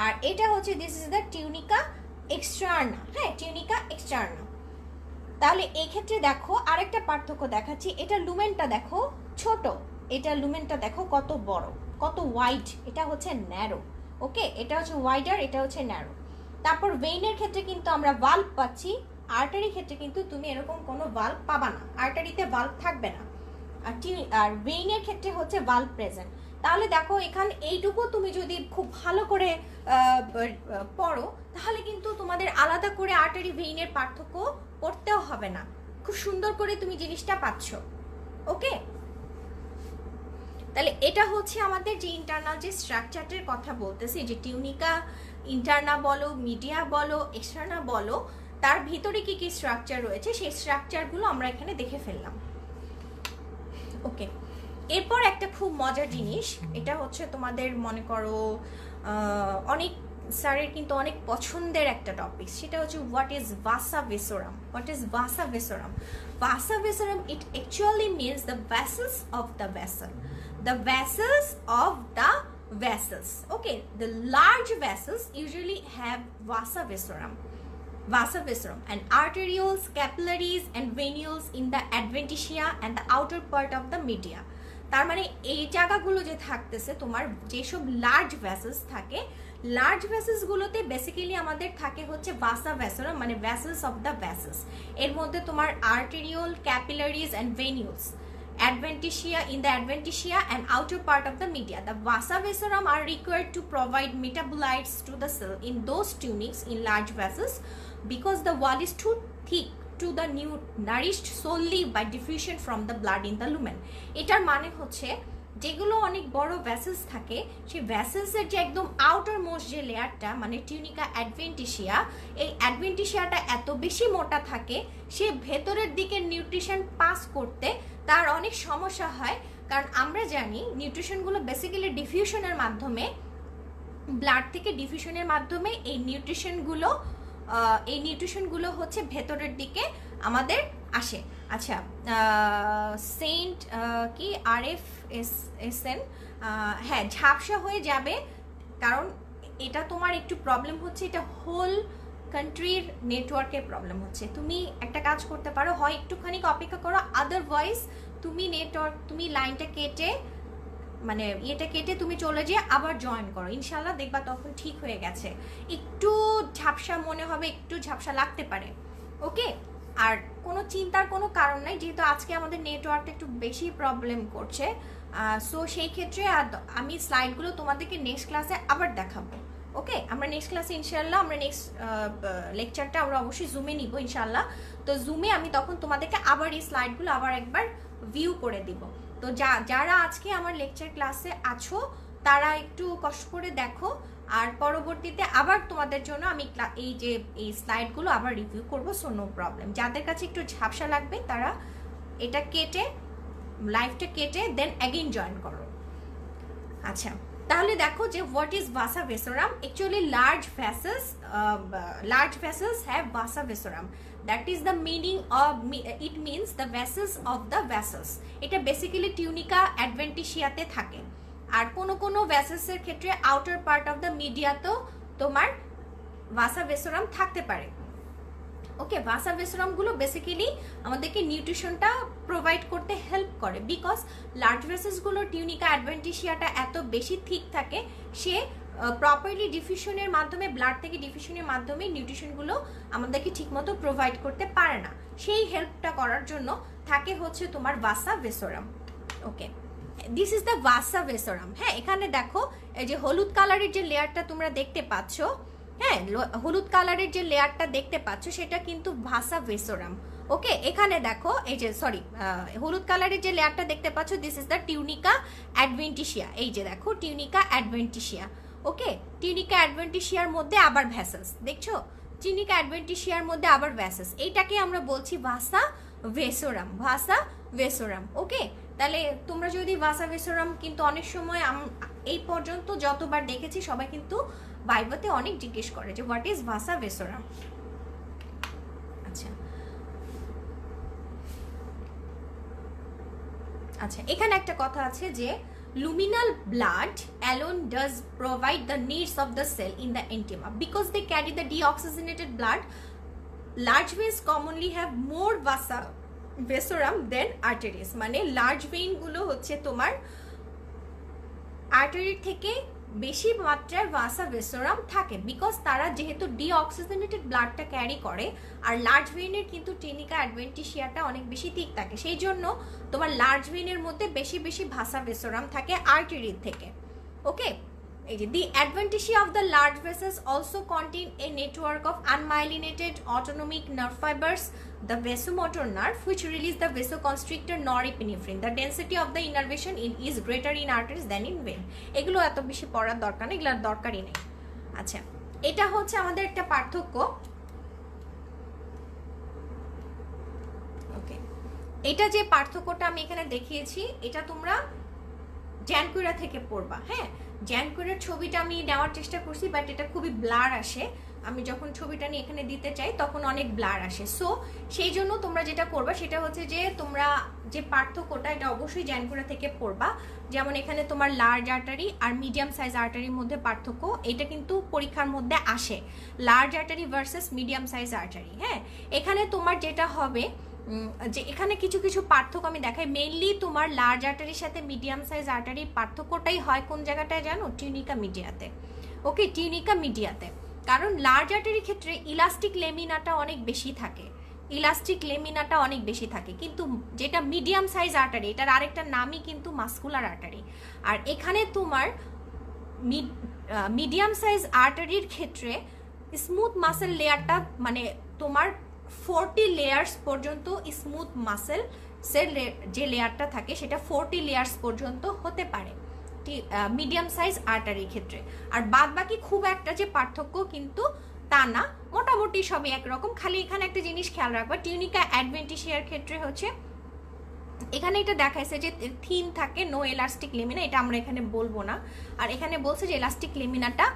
আর এটা হচ্ছে this is the tunica externa, হ্যাঁ টিউনিকা এক্সটার্না। তাহলে এই ক্ষেত্রে দেখো আরেকটা পার্থক্য দেখাচ্ছি, এটা লুমেনটা দেখো ছোট, এটা লুমেনটা দেখো কত বড়, কত ওয়াইড, এটা হচ্ছে ন্যারো। ওকে, এটা হচ্ছে ওয়াইডার, এটা হচ্ছে ন্যারো। তারপর ভেইনের ক্ষেত্রে কিন্তু আমরা ভালভ পাচ্ছি, আর্টারির ক্ষেত্রে কিন্তু তুমি এরকম কোনো ভালভ পাবা না, আর্টারিতে ভালভ থাকবে না, আর ভেইনের ক্ষেত্রে হচ্ছে ভালভ প্রেজেন্ট। তাহলে দেখো এখানে এইটুকু তুমি যদি খুব ভালো করে পড়ো, তাহলে কিন্তু তোমাদের আলাদা করে আর্টারি ভেইনের পার্থক্য পড়তেও হবে না, খুব সুন্দর করে তুমি জিনিসটা পাচ্ছ। ওকে, তাহলে এটা হচ্ছে আমাদের যে ইন্টারনাল যে স্ট্রাকচারটার কথা বলতেছি, যে টিউনিকা ইন্টারনা বলো, মিডিয়া বলো, এক্সটার্না বলো, তার ভিতরে কি কি স্ট্রাকচার রয়েছে সেই স্ট্রাকচারগুলো আমরা এখানে দেখে ফেললাম। ওকে, এরপর একটা খুব মজার জিনিস, এটা হচ্ছে তোমাদের মনে করো অনেক স্যারের কিন্তু অনেক পছন্দের একটা টপিক, সেটা হচ্ছে what is vasa ভিসোরাম। What is vasa vasorum? Vasa vasorum, it actually means the vessels of the vessel, the vessels of the vessels. Okay, the large vessels usually have vasa viscerum, and arterioles, capillaries and venules in the adventitia and the outer part of the media. তার মানে এই জায়গাগুলো যে থাকতেছে তোমার যেসব লার্জ ভেসেলস থাকে, লার্জ ভেসেলস গুলোতে বেসিক্যালি আমাদের থাকে হচ্ছে ভাসা ভেসেরাম, মানে ভেসেলস অফ দ্য ভেসেলস। এর মধ্যে তোমার আর্টেরিওল, capillaries and venules, adventitia, in the adventitia and outer part of the media. The vasa viscerum are required to provide metabolites to the cell in those tunics in large vessels, because the wall is too thick to the nourished solely by diffusion from the blood in the lumen. এটার মানে হচ্ছে যেগুলো অনেক বড় ভেসেলস থাকে, সেই ভেসেলসের যে একদম আউটার মোস্ট যে লেয়ারটা মানে টিউনিকা অ্যাডভেন্টিশিয়া, এই অ্যাডভেন্টিশিয়াটা এত বেশি মোটা থাকে, সে ভেতরের দিকে নিউট্রিশন পাস করতে তার অনেক সমস্যা হয়। কারণ আমরা জানি নিউট্রিশনগুলো বেসিক্যালি ডিফিউশনের মাধ্যমে, ব্লাড থেকে ডিফিউশনের মাধ্যমে এই নিউট্রিশনগুলো হচ্ছে ভেতরের দিকে আমাদের আসে। আচ্ছা, সেন্ট কি RFSN, হ্যাঁ ঝাপসা হয়ে যাবে, কারণ এটা তোমার একটু প্রবলেম হচ্ছে, এটা হোল কান্ট্রির নেটওয়ার্কের প্রবলেম হচ্ছে। তুমি একটা কাজ করতে পারো, হয় একটুখানি অপেক্ষা করো, আদারওয়াইজ তুমি নেটওয়ার্ক, তুমি লাইনটা কেটে মানে এটা কেটে তুমি চলে যেয়ে আবার জয়েন করো, ইনশাল্লাহ দেখবা তখন ঠিক হয়ে গেছে। একটু ঝাপসা মনে হবে, একটু ঝাপসা লাগতে পারে, ওকে। আর কোনো চিন্তার কোনো কারণ নাই, যেহেতু আজকে আমাদের নেটওয়ার্কটা একটু বেশি প্রবলেম করছে, সো সেই ক্ষেত্রে আমি স্লাইডগুলো তোমাদেরকে নেক্সট ক্লাসে আবার দেখাবো, ওকে। আমরা নেক্সট ক্লাসে ইনশাল্লাহ আমরা নেক্সট লেকচারটা আমরা অবশ্যই জুমে নিব ইনশাল্লাহ। তো জুমে আমি তখন তোমাদেরকে আবার এই স্লাইডগুলো আবার একবার ভিউ করে দিব। তো যারা আজকে আমার লেকচার ক্লাসে আছো তারা একটু কষ্ট করে দেখো, আর পরবর্তীতে আবার তোমাদের জন্য আমি এই স্লাইডগুলো আবার রিভিউ করবো, সো নো প্রবলেম। যাদের কাছে একটু ঝাপসা লাগবে তারা এটা কেটে, লাইভটা কেটে দেন অ্যাগেইন জয়েন করো। আচ্ছা, তাহলে দেখো যে what is vasa vasorum. Actually large vessels have vasa vasorum, that is the meaning of, it means the vessels of the vessels. এটা বেসিক্যালি টিউনিকা অ্যাডভেন্টিশিয়াতে থাকে। আর কোনো ভেসেলসের ক্ষেত্রে আউটার পার্ট অফ দ্য মিডিয়াতেও তোমার ভাসা ভেসোরাম থাকতে পারে, ওকে। ভাসা ভেসোরামগুলো বেসিক্যালি আমাদেরকে নিউট্রিশনটা প্রোভাইড করতে হেল্প করে, বিকজ লার্জ ভেসেলসগুলো টিউনিকা অ্যাডভেন্টিশিয়াটা এত বেশি ঠিক থাকে, সে প্রপারলি ডিফিউশনের মাধ্যমে, ব্লাড থেকে ডিফিউশনের মাধ্যমে নিউট্রিশনগুলো আমাদেরকে ঠিকমতো প্রোভাইড করতে পারে না, সেই হেল্পটা করার জন্য থাকে হচ্ছে তোমার ভাসা ভেসোরাম, ওকে। দিস ইজ দ্য ভাসা ভেসোরাম। হ্যাঁ, এখানে দেখো এই যে হলুদ কালারের যে লেয়ারটা তোমরা দেখতে পাচ্ছ, হ্যাঁ, হলুদ কালারের যে লেয়ারটা দেখতে পাচ্ছ সেটা কিন্তু ভাসা ভেসোরাম, ওকে। এখানে দেখো এই যে সরি হলুদ কালারের যে লেয়ারটা দেখতে পাচ্ছ, দিস ইজ দ্য টিউনিকা অ্যাডভেন্টিশিয়া। এই যে দেখো টিউনিকা অ্যাডভেন্টিশিয়া, ওকে। টিউনিকা অ্যাডভেন্টিশিয়ার মধ্যে আবার ভেসেলস, দেখছো টিউনিকা অ্যাডভেন্টিশিয়ার মধ্যে আবার ভেসেলস, এইটাকে আমরা বলছি ভাসা ভেসোরাম, ভাসা ভেসোরাম, ওকে। তাহলে তোমরা যদি ভাসা ভেসোরাম, কিন্তু অনেক সময় এই পর্যন্ত যতবার দেখেছি সবাই কিন্তু ভাইভাতে অনেক জিজ্ঞেস করে যে হোয়াট ইজ ভাসা ভেসোরাম। আচ্ছা আচ্ছা, এখানে একটা কথা আছে যে luminal blood alone does provide the needs of the cell in the intima because they carry the deoxygenated blood. Large veins commonly have more vasa vasorum than arteries, মানে লার্জ ভেইন গুলো হচ্ছে তোমার আর্টারি থেকে বেশি মাত্রায় ভাসা ভেসোরাম থাকে, বিকজ তারা যেহেতু ডিঅক্সিজেনেটেড ব্লাডটা ক্যারি করে, আর লার্জ ভেইনের কিন্তু টিউনিকা অ্যাডভেন্টিশিয়াটা অনেক বেশি ঠিক থাকে, সেই জন্য তোমার লার্জ ভেইনের মধ্যে বেশি বেশি ভাসা ভেসোরাম থাকে আর্টারির থেকে, ওকে। এই যে the adventitia of the large vessels also contain a network of unmyelinated autonomic nerve fibres, the vasomotor nerve which release the vasoconstrictor norepinephrine. The density of the innervation is greater in arteries than in vein. এগুলো এত বেশি পড়ার দরকার নেই, এগুলোর দরকারই নেই। আচ্ছা, এটা হচ্ছে আমাদের একটা পার্থক্য, ওকে। এটা যে পার্থক্যটা আমি এখানে দেখিয়েছি এটা তোমরা জ্যানকুইরা থেকে পড়বা, হ্যাঁ। জ্যানকুইরার ছবিটা আমি নেওয়ার চেষ্টা করছি, বাট এটা খুবই ব্লার আসে, আমি যখন ছবিটা নিয়ে এখানে দিতে চাই তখন অনেক ব্লার আসে, সো সেই জন্য তোমরা যেটা করবা সেটা হচ্ছে যে তোমরা যে পার্থক্যটা এটা অবশ্যই জ্যানকুইরা থেকে পড়বা। যেমন এখানে তোমার লার্জ আর্টারি আর মিডিয়াম সাইজ আর্টারির মধ্যে পার্থক্য, এটা কিন্তু পরীক্ষার মধ্যে আসে, large artery versus medium size artery, হ্যাঁ। এখানে তোমার যেটা হবে যে এখানে কিছু কিছু পার্থক্য আমি দেখাই, মেইনলি তোমার লার্জ আর্টারির সাথে মিডিয়াম সাইজ আর্টারির পার্থক্যটাই হয় কোন জায়গাটায় জানো, টিউনিকা মিডিয়াতে, ওকে, টিউনিকা মিডিয়াতে। কারণ লার্জ আর্টারির ক্ষেত্রে ইলাস্টিক লেমিনাটা অনেক বেশি থাকে, ইলাস্টিক লেমিনাটা অনেক বেশি থাকে, কিন্তু যেটা মিডিয়াম সাইজ আর্টারি, এটার আরেকটা নামই কিন্তু মাসকুলার আর্টারি। আর এখানে তোমার মিডিয়াম সাইজ আর্টারির ক্ষেত্রে স্মুথ মাসেল লেয়ারটা, মানে তোমার 40 লেয়ার্স পর্যন্ত স্মুথ মাসেল যে লেয়ারটা থাকে সেটা 40 লেয়ার্স পর্যন্ত হতে পারে মিডিয়াম সাইজ আর্টারির ক্ষেত্রে। আর বাদ বাকি খুব একটা যে পার্থক্য কিন্তু তা না, মোটামুটি সবই একরকম। খালি এখানে একটা জিনিস খেয়াল রাখবা, টিউনিকা অ্যাডভেন্টিশিয়ার ক্ষেত্রে হচ্ছে এখানে এটা দেখাইছে যে থিন থাকে, নো এলাস্টিক লেমিনা, এটা আমরা এখানে বলবো না। আর এখানে বলছে যে এলাস্টিক লেমিনাটা,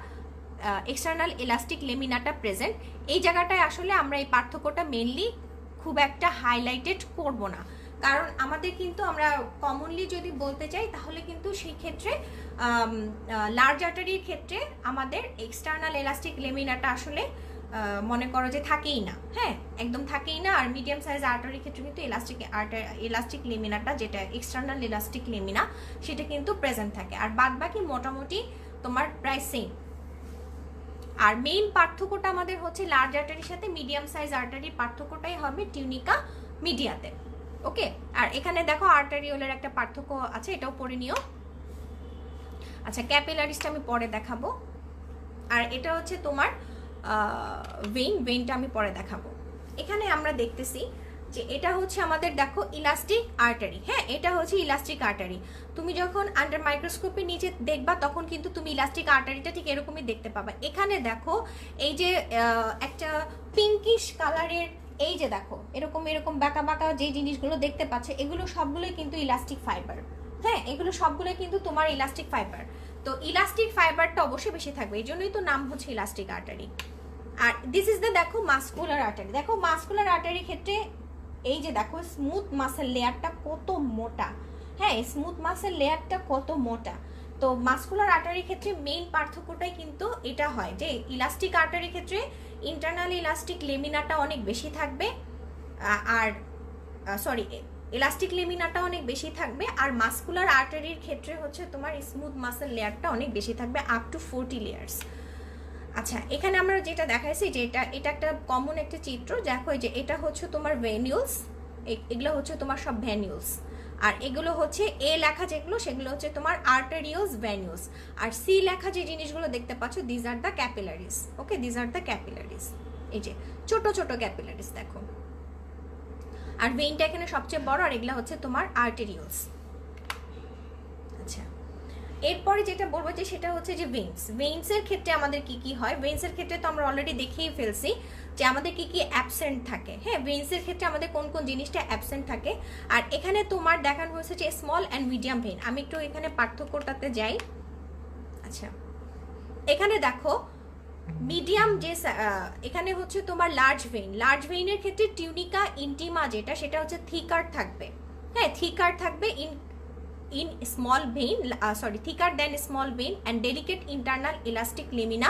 এক্সটার্নাল এলাস্টিক লেমিনাটা প্রেজেন্ট, এই জায়গাটায় আসলে আমরা এই পার্থক্যটা মেনলি খুব একটা হাইলাইটেড করব না, কারণ আমাদের কিন্তু আমরা কমনলি যদি বলতে চাই তাহলে কিন্তু সেই ক্ষেত্রে লার্জ আর্টারির ক্ষেত্রে আমাদের এক্সটার্নাল এলাস্টিক লেমিনাটা আসলে মনে করো যে থাকেই না, হ্যাঁ একদম থাকেই না। আর মিডিয়াম সাইজ আর্টারির ক্ষেত্রে কিন্তু ইলাস্টিক লেমিনাটা, যেটা এক্সটার্নাল ইলাস্টিক লেমিনা, সেটা কিন্তু প্রেজেন্ট থাকে। আর বাদ বাকি মোটামুটি তোমার প্রায় সেম। আর মেইন পার্থক্যটা আমাদের হচ্ছে লার্জ আর্টারির সাথে মিডিয়াম সাইজ আর্টারির পার্থক্যটাই হবে টিউনিকা মিডিয়াতে। ওকে, আর এখানে দেখো আর্টারিওলের একটা পার্থক্য আছে, এটাও পড়ে নিও। আচ্ছা, ক্যাপিলারিসটা আমি পরে দেখাবো। আর এটা হচ্ছে তোমার ভেইনটা আমি পরে দেখাবো। এখানে আমরা দেখতেছি যে এটা হচ্ছে আমাদের দেখো ইলাস্টিক আর্টারি, হ্যাঁ এটা হচ্ছে ইলাস্টিক আর্টারি। তুমি যখন আন্ডার মাইক্রোস্কোপের নিচে দেখবা তখন কিন্তু তুমি ইলাস্টিক আর্টারিটা ঠিক এরকমই দেখতে পাবা। এখানে দেখো এই যে একটা পিঙ্কিশ কালারের, এই যে দেখো এরকম এরকম বাঁকা বাঁকা যে জিনিসগুলো দেখতে পাচ্ছ, এগুলো সবগুলোই কিন্তু ইলাস্টিক ফাইবার। হ্যাঁ, এগুলো সবগুলোই কিন্তু তোমার ইলাস্টিক ফাইবার। তো ইলাস্টিক ফাইবারটা অবশ্যই বেশি থাকবে, এই জন্যই তো নাম হচ্ছে ইলাস্টিক আর্টারি। আর দিস ইজ দ্য দেখো মাসকুলার আর্টারি। দেখো মাসকুলার আর্টারির ক্ষেত্রে এই যে দেখো স্মুথ মাসেল লেয়ারটা কত মোটা, হ্যাঁ স্মুথ মাসেল লেয়ারটা কত মোটা। তো মাসকুলার আর্টারির ক্ষেত্রে মেইন পার্থক্যটাই কিন্তু এটা হয় যে ইলাস্টিক আর্টারির ক্ষেত্রে ইন্টারনাল ইলাস্টিক লেমিনাটা অনেক বেশি থাকবে, আর সরি ইলাস্টিক লেমিনাটা অনেক বেশি থাকবে। আর মাসকুলার আর্টারির ক্ষেত্রে হচ্ছে তোমার স্মুথ মাসেল লেয়ারটা অনেক বেশি থাকবে, আপ টু 40 লেয়ার্স। আচ্ছা, এখানে আমরা যেটা দেখাইছি যে এটা একটা কমন একটা চিত্র, দেখো যে এটা হচ্ছে তোমার ভেনিউলস, এগুলো হচ্ছে তোমার সব ভেনিউলস। আর এগুলো হচ্ছে এ লেখা যেগুলো, সেগুলো হচ্ছে তোমার আর্টারিওস ভেনিউস। আর সি লেখা যে জিনিসগুলো দেখতে পাচ্ছ, these are the capillaries. Okay, these are the capillaries, এই যে ছোট ছোট ক্যাপিলারিস দেখো। আর ভেইনটা এখানে সবচেয়ে বড়, আর এগুলো হচ্ছে তোমার আর্টেরিওলস। আচ্ছা, এরপরে যেটা বলবো যে সেটা হচ্ছে যে ভেইনসের ক্ষেত্রে আমাদের কি কি হয়। ভেইনসের ক্ষেত্রে তো আমরা অলরেডি দেখেই ফেলছি যে আমাদের কি কি অ্যাবসেন্ট থাকে। হ্যাঁ, ভেইনসের ক্ষেত্রে আমাদের কোন কোন জিনিসটা অ্যাবসেন্ট থাকে। আর এখানে তোমার দেখানো হয়েছে যে স্মল অ্যান্ড মিডিয়াম ভেইন। আমি একটু এখানে পার্থক্যটাতে যাই। আচ্ছা, এখানে দেখো মিডিয়াম যে এখানে হচ্ছে তোমার লার্জ ভেইনের ক্ষেত্রে টিউনিকা ইন্টিমা যেটা, সেটা হচ্ছে থিকার থাকবে। হ্যাঁ, থিকার থাকবে in small vein, thicker than small vein, and delicate internal elastic lamina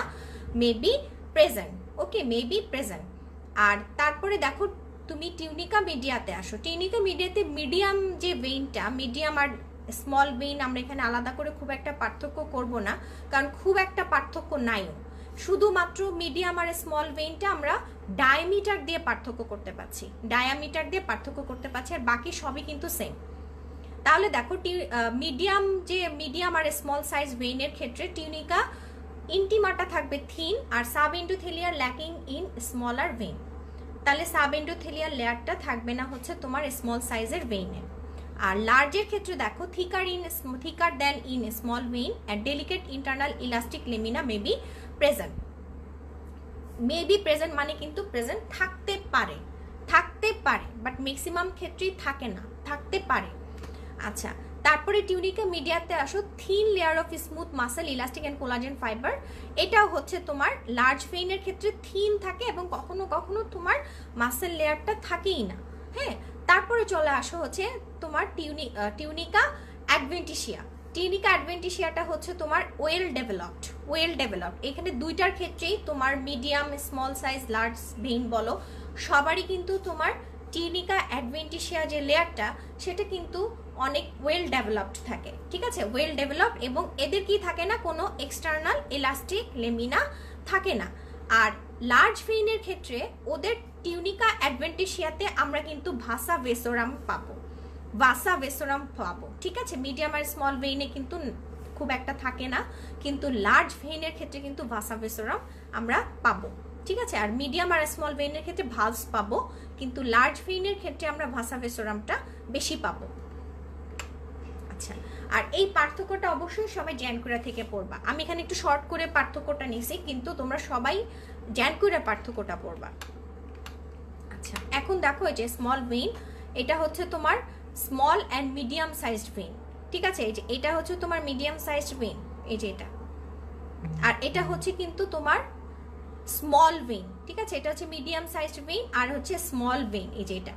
may be present. Okay, may be present. আর তারপরে দেখো তুমি টিউনিকা মিডিয়াতে আসো। টিউনিকা মিডিয়াতে মিডিয়াম যে ভেইনটা, মিডিয়াম আর স্মল ভেইন আমরা এখানে আলাদা করে খুব একটা পার্থক্য করব না, কারণ খুব একটা পার্থক্য নাইও। শুধুমাত্র মিডিয়াম আর স্মল ভেইনটা আমরা ডায়ামিটার দিয়ে পার্থক্য করতে পারছি, আর বাকি সবই কিন্তু সেম। তাহলে দেখো মিডিয়াম আর স্মল সাইজ ভেইনের ক্ষেত্রে টিউনিকা ইন্টিমাটা থাকবে থিন, আর subendothelial lacking in smaller vein. তাহলে সাব এন্ডোথেলিয়াল লেয়ারটা থাকবে না হচ্ছে তোমার স্মল সাইজের ভেইনে। আর লার্জের ক্ষেত্রে দেখো থিকার than in small vein, and delicate internal elastic lamina may be present. মানে কিন্তু প্রেজেন্ট থাকতে পারে, বাট ম্যাক্সিমাম ক্ষেত্রেই থাকে না, থাকতে পারে। আচ্ছা, তারপরে টিউনিকা মিডিয়াতে আসো। Thin layer of smooth muscle elastic and collagen fibre, এটাও হচ্ছে তোমার লার্জ ভেইনের ক্ষেত্রে থিন থাকে, এবং কখনো কখনো তোমার মাসেল লেয়ারটা থাকেই না। হ্যাঁ, তারপরে চলে আসো হচ্ছে তোমার টিউনিকা অ্যাডভেন্টিসিয়াটা হচ্ছে তোমার ওয়েল ডেভেলপড। এখানে দুইটার ক্ষেত্রেই তোমার medium, small size, large vein বলো, সবারই কিন্তু তোমার টিউনিকা অ্যাডভেন্টিসিয়া যে লেয়ারটা, সেটা কিন্তু অনেক ওয়েল ডেভেলপড থাকে। ঠিক আছে, ওয়েল ডেভেলপড, এবং এদের কি থাকে না, কোনো এক্সটার্নাল ইলাস্টিক লেমিনা থাকে না। আর লার্জ ভেইনের ক্ষেত্রে ওদের টিউনিকা অ্যাডভেন্টিসিয়াতে আমরা কিন্তু ভাসা ভেসোরাম পাবো। ঠিক আছে, মিডিয়াম আর স্মল ভেইনে কিন্তু খুব একটা থাকে না, কিন্তু লার্জ ভেইনের ক্ষেত্রে কিন্তু ভাসা ভেসোরাম আমরা পাবো। ঠিক আছে, আর মিডিয়াম আর স্মল ভেইনের ক্ষেত্রে ভালভস পাবো, কিন্তু লার্জ ভেইনের ক্ষেত্রে আমরা ভাসা ভেসোরামটা বেশি পাবো। আচ্ছা, আর এই পার্থক্যটা অবশ্যই সবাই জ্যানকুরা থেকে পড়বা। আমি এখানে একটু শর্ট করে পার্থক্যটা নিছি, কিন্তু তোমরা সবাই জ্যানকুরা পার্থক্যটা পড়বা। আচ্ছা, এখন দেখো এই যে স্মল ভেইন, এটা হচ্ছে তোমার small and medium sized vein. ঠিক আছে, এই যে এটা হচ্ছে তোমার মিডিয়াম সাইজড ভেইন, এই যে এটা, আর এটা হচ্ছে কিন্তু তোমার স্মল ভেইন। ঠিক আছে, এটা হচ্ছে মিডিয়াম সাইজড ভেইন, আর হচ্ছে স্মল ভেইন, এই যে এটা।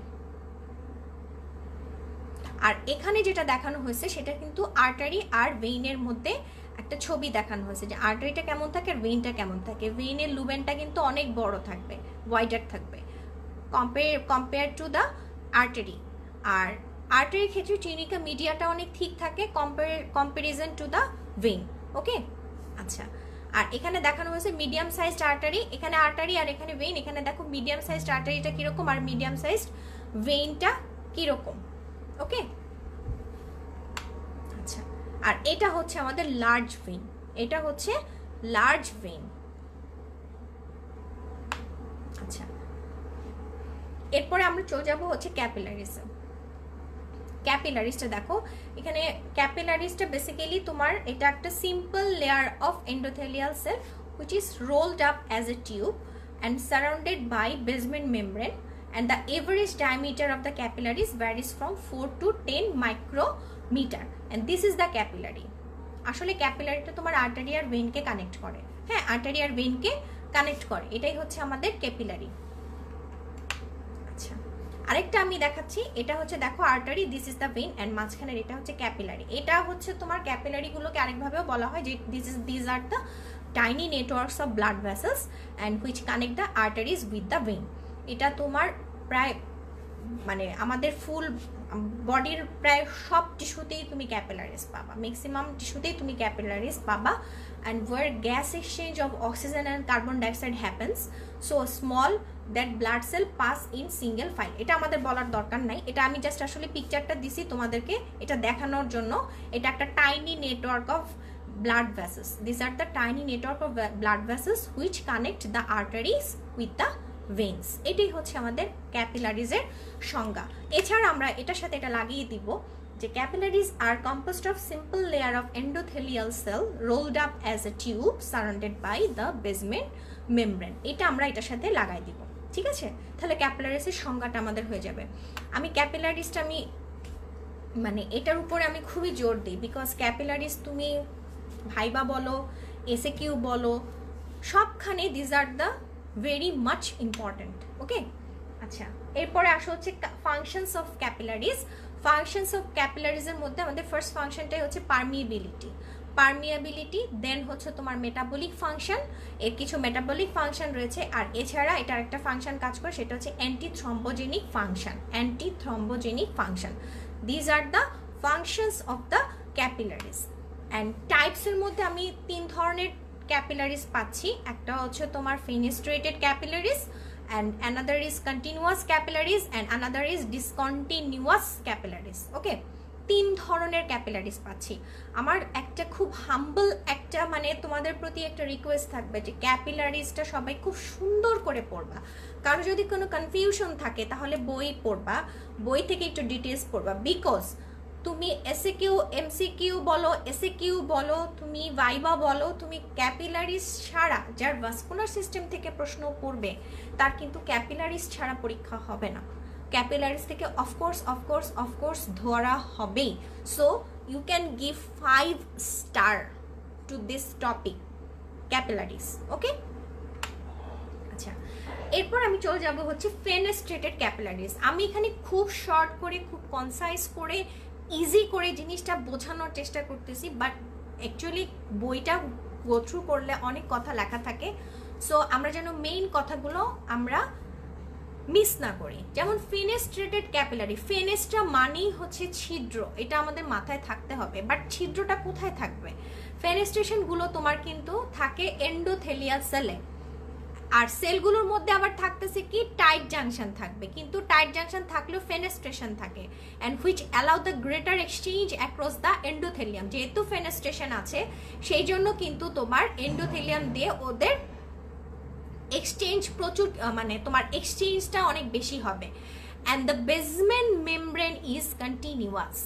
আর এখানে যেটা দেখানো হয়েছে সেটা কিন্তু আর্টারি আর ভেইনের মধ্যে একটা ছবি দেখানো হয়েছে যে আর্টারিটা কেমন থাকে আর ভেইনটা কেমন থাকে। ভেইনের লুমেনটা কিন্তু অনেক বড় থাকবে, ওয়াইডার থাকবে কম্পেয়ার টু দ্য আর্টারি। আর আর্টারির ক্ষেত্রে টিউনিকা মিডিয়াটা অনেক ঠিক থাকে কম্পারিজন টু দ্য ভেইন। ওকে, আচ্ছা। আর এখানে দেখানো হয়েছে মিডিয়াম সাইজড আর্টারি, এখানে আর্টারি আর এখানে ভেইন। এখানে দেখো মিডিয়াম সাইজড আর্টারিটা কিরকম আর মিডিয়াম সাইজড ভেইনটা কিরকম। ওকে, আচ্ছা। আর এটা হচ্ছে আমাদের লার্জ ভেইন, এটা হচ্ছে লার্জ ভেইন। আচ্ছা, এরপরে আমরা চলে যাবো হচ্ছে ক্যাপিলারিজে। ক্যাপিলারিসটা দেখো, এখানে ক্যাপিলারিসটা বেসিক্যালি তোমার এটা একটা simple layer of endothelial cell which is rolled up as a tube and surrounded by basement membrane, and the average diameter of the capillaries varies from 4 to 10 micrometer, and this is the capillary. আসলে ক্যাপিলারিটা তোমার আর্টারি আর ভেইনকে কানেক্ট করে। হ্যাঁ, আর্টারি আর ভেইনকে কানেক্ট করে, এটাই হচ্ছে আমাদের ক্যাপিলারি। আচ্ছা, আরেকটা আমি দেখাচ্ছি, এটা হচ্ছে দেখো artery, this is the vein, and মাঝখানের এটা হচ্ছে ক্যাপিলারি। এটা হচ্ছে তোমার ক্যাপিলারিগুলোকে আরেকভাবেও বলা হয় যে this are the tiny networks of blood vessels and which connect the arteries with the vein. এটা তোমার প্রায় মানে আমাদের ফুল বডির প্রায় সব টিস্যুতেই তুমি ক্যাপিলারিজ পাবা, ম্যাক্সিমাম টিস্যুতেই তুমি ক্যাপিলারিজ পাবা। And where gas exchange of oxygen and carbon dioxide happens, so small that blood cell pass in single file. এটা আমাদের বলার দরকার নাই, এটা আমি জাস্ট আসলে পিকচারটা দিছি তোমাদেরকে এটা দেখানোর জন্য। এটা একটা tiny network of blood vessels. These are the tiny network of blood vessels which connect the arteries with the veins. এটাই হচ্ছে আমাদের ক্যাপিলারিজের সংজ্ঞা। এছাড়া আমরা এটার সাথে এটা লাগিয়ে দিব যে ক্যাপিলারিজ আর composed of simple layer of endothelial cell rolled up as a tube surrounded by the basement membrane. এটা আমরা এটার সাথে লাগাই দিব, ঠিক আছে? তাহলে ক্যাপিলারিজের সংজ্ঞাটা আমাদের হয়ে যাবে। আমি ক্যাপিলারিজটা আমি মানে এটার উপরে আমি খুবই জোর দিই, বিকজ ক্যাপিলারিজ তুমি ভাইবা বলো, এসএ কিউ বলো, সবখানে this are the very much important. Okay, আচ্ছা। এরপরে আসা হচ্ছে functions of capillaries. Functions of ক্যাপিলারিজের মধ্যে আমাদের ফার্স্ট ফাংশনটাই হচ্ছে পারমিয়াবিলিটি, দেন হচ্ছে তোমার মেটাবলিক ফাংশন, এর কিছু মেটাবলিক ফাংশন রয়েছে। আর এছাড়া এটার একটা ফাংশন কাজ করে, সেটা হচ্ছে anti thrombogenic function. These are the functions of the capillaries. And টাইপসের মধ্যে আমি 3 ধরনের ক্যাপিলারিজ পাচ্ছি। একটা হচ্ছে তোমার fenestrated capillaries, and another is continuous capillaries, and another is discontinuous capillaries. Okay, 3 ধরনের ক্যাপিলারিজ পাচ্ছি। আমার একটা খুব হাম্বল একটা মানে তোমাদের প্রতি একটা রিকোয়েস্ট থাকবে যে ক্যাপিলারিজটা সবাই খুব সুন্দর করে পড়বা। কারো যদি কোনো কনফিউশন থাকে তাহলে বই পড়বা, বই থেকে একটু ডিটেলস পড়বা। বিকজ তুমি এসএকিউ এমসিকিউ বলো, এসএকিউ বলো, তুমি ভাইবা বলো, তুমি ক্যাপিলারিজ ছাড়া যার ভাস্কুলার সিস্টেম থেকে প্রশ্ন পড়বে তার কিন্তু ক্যাপিলারিজ ছাড়া পরীক্ষা হবে না। ক্যাপিলারিজ থেকে অফকোর্স ধরা হবেই। So you can give 5 star to this topic capillaries. Okay, আচ্ছা। এরপর আমি চলে যাব হচ্ছে ফেনেস্ট্রেটেড ক্যাপিলারিজ। আমি এখানে খুব শর্ট করে, খুব কনসাইজ করে, ইজি করে জিনিসটা বোঝানোর চেষ্টা করতেছি, বাট অ্যাকচুয়ালি বইটা গো থ্রু করলে অনেক কথা লেখা থাকে। সো আমরা যেন মেইন কথাগুলো আমরা মিস না করি। যেমন ফেনেস্ট্রেটেড ক্যাপিলারি, ফেনেস্ট্রা মানেই হচ্ছে ছিদ্র, এটা আমাদের মাথায় থাকতে হবে। বাট ছিদ্রটা কোথায় থাকবে? ফেনেস্ট্রেশনগুলো তোমার কিন্তু থাকে এন্ডোথেলিয়াল সেলে, আর সেলগুলোর মধ্যে আবার থাকতেছে কি টাইট জাংশন থাকবে, কিন্তু টাইট জাংশন থাকলেও ফেনেস্ট্রেশন থাকে, and which allow the greater exchange across the endothelium. যেহেতু ফেনেস্ট্রেশন আছে সেই জন্য কিন্তু তোমার এন্ডোথেলিয়াম দিয়ে ওদের এক্সচেঞ্জ প্রচুর মানে তোমার এক্সচেঞ্জটা অনেক বেশি হবে। And the basement membrane is continuous.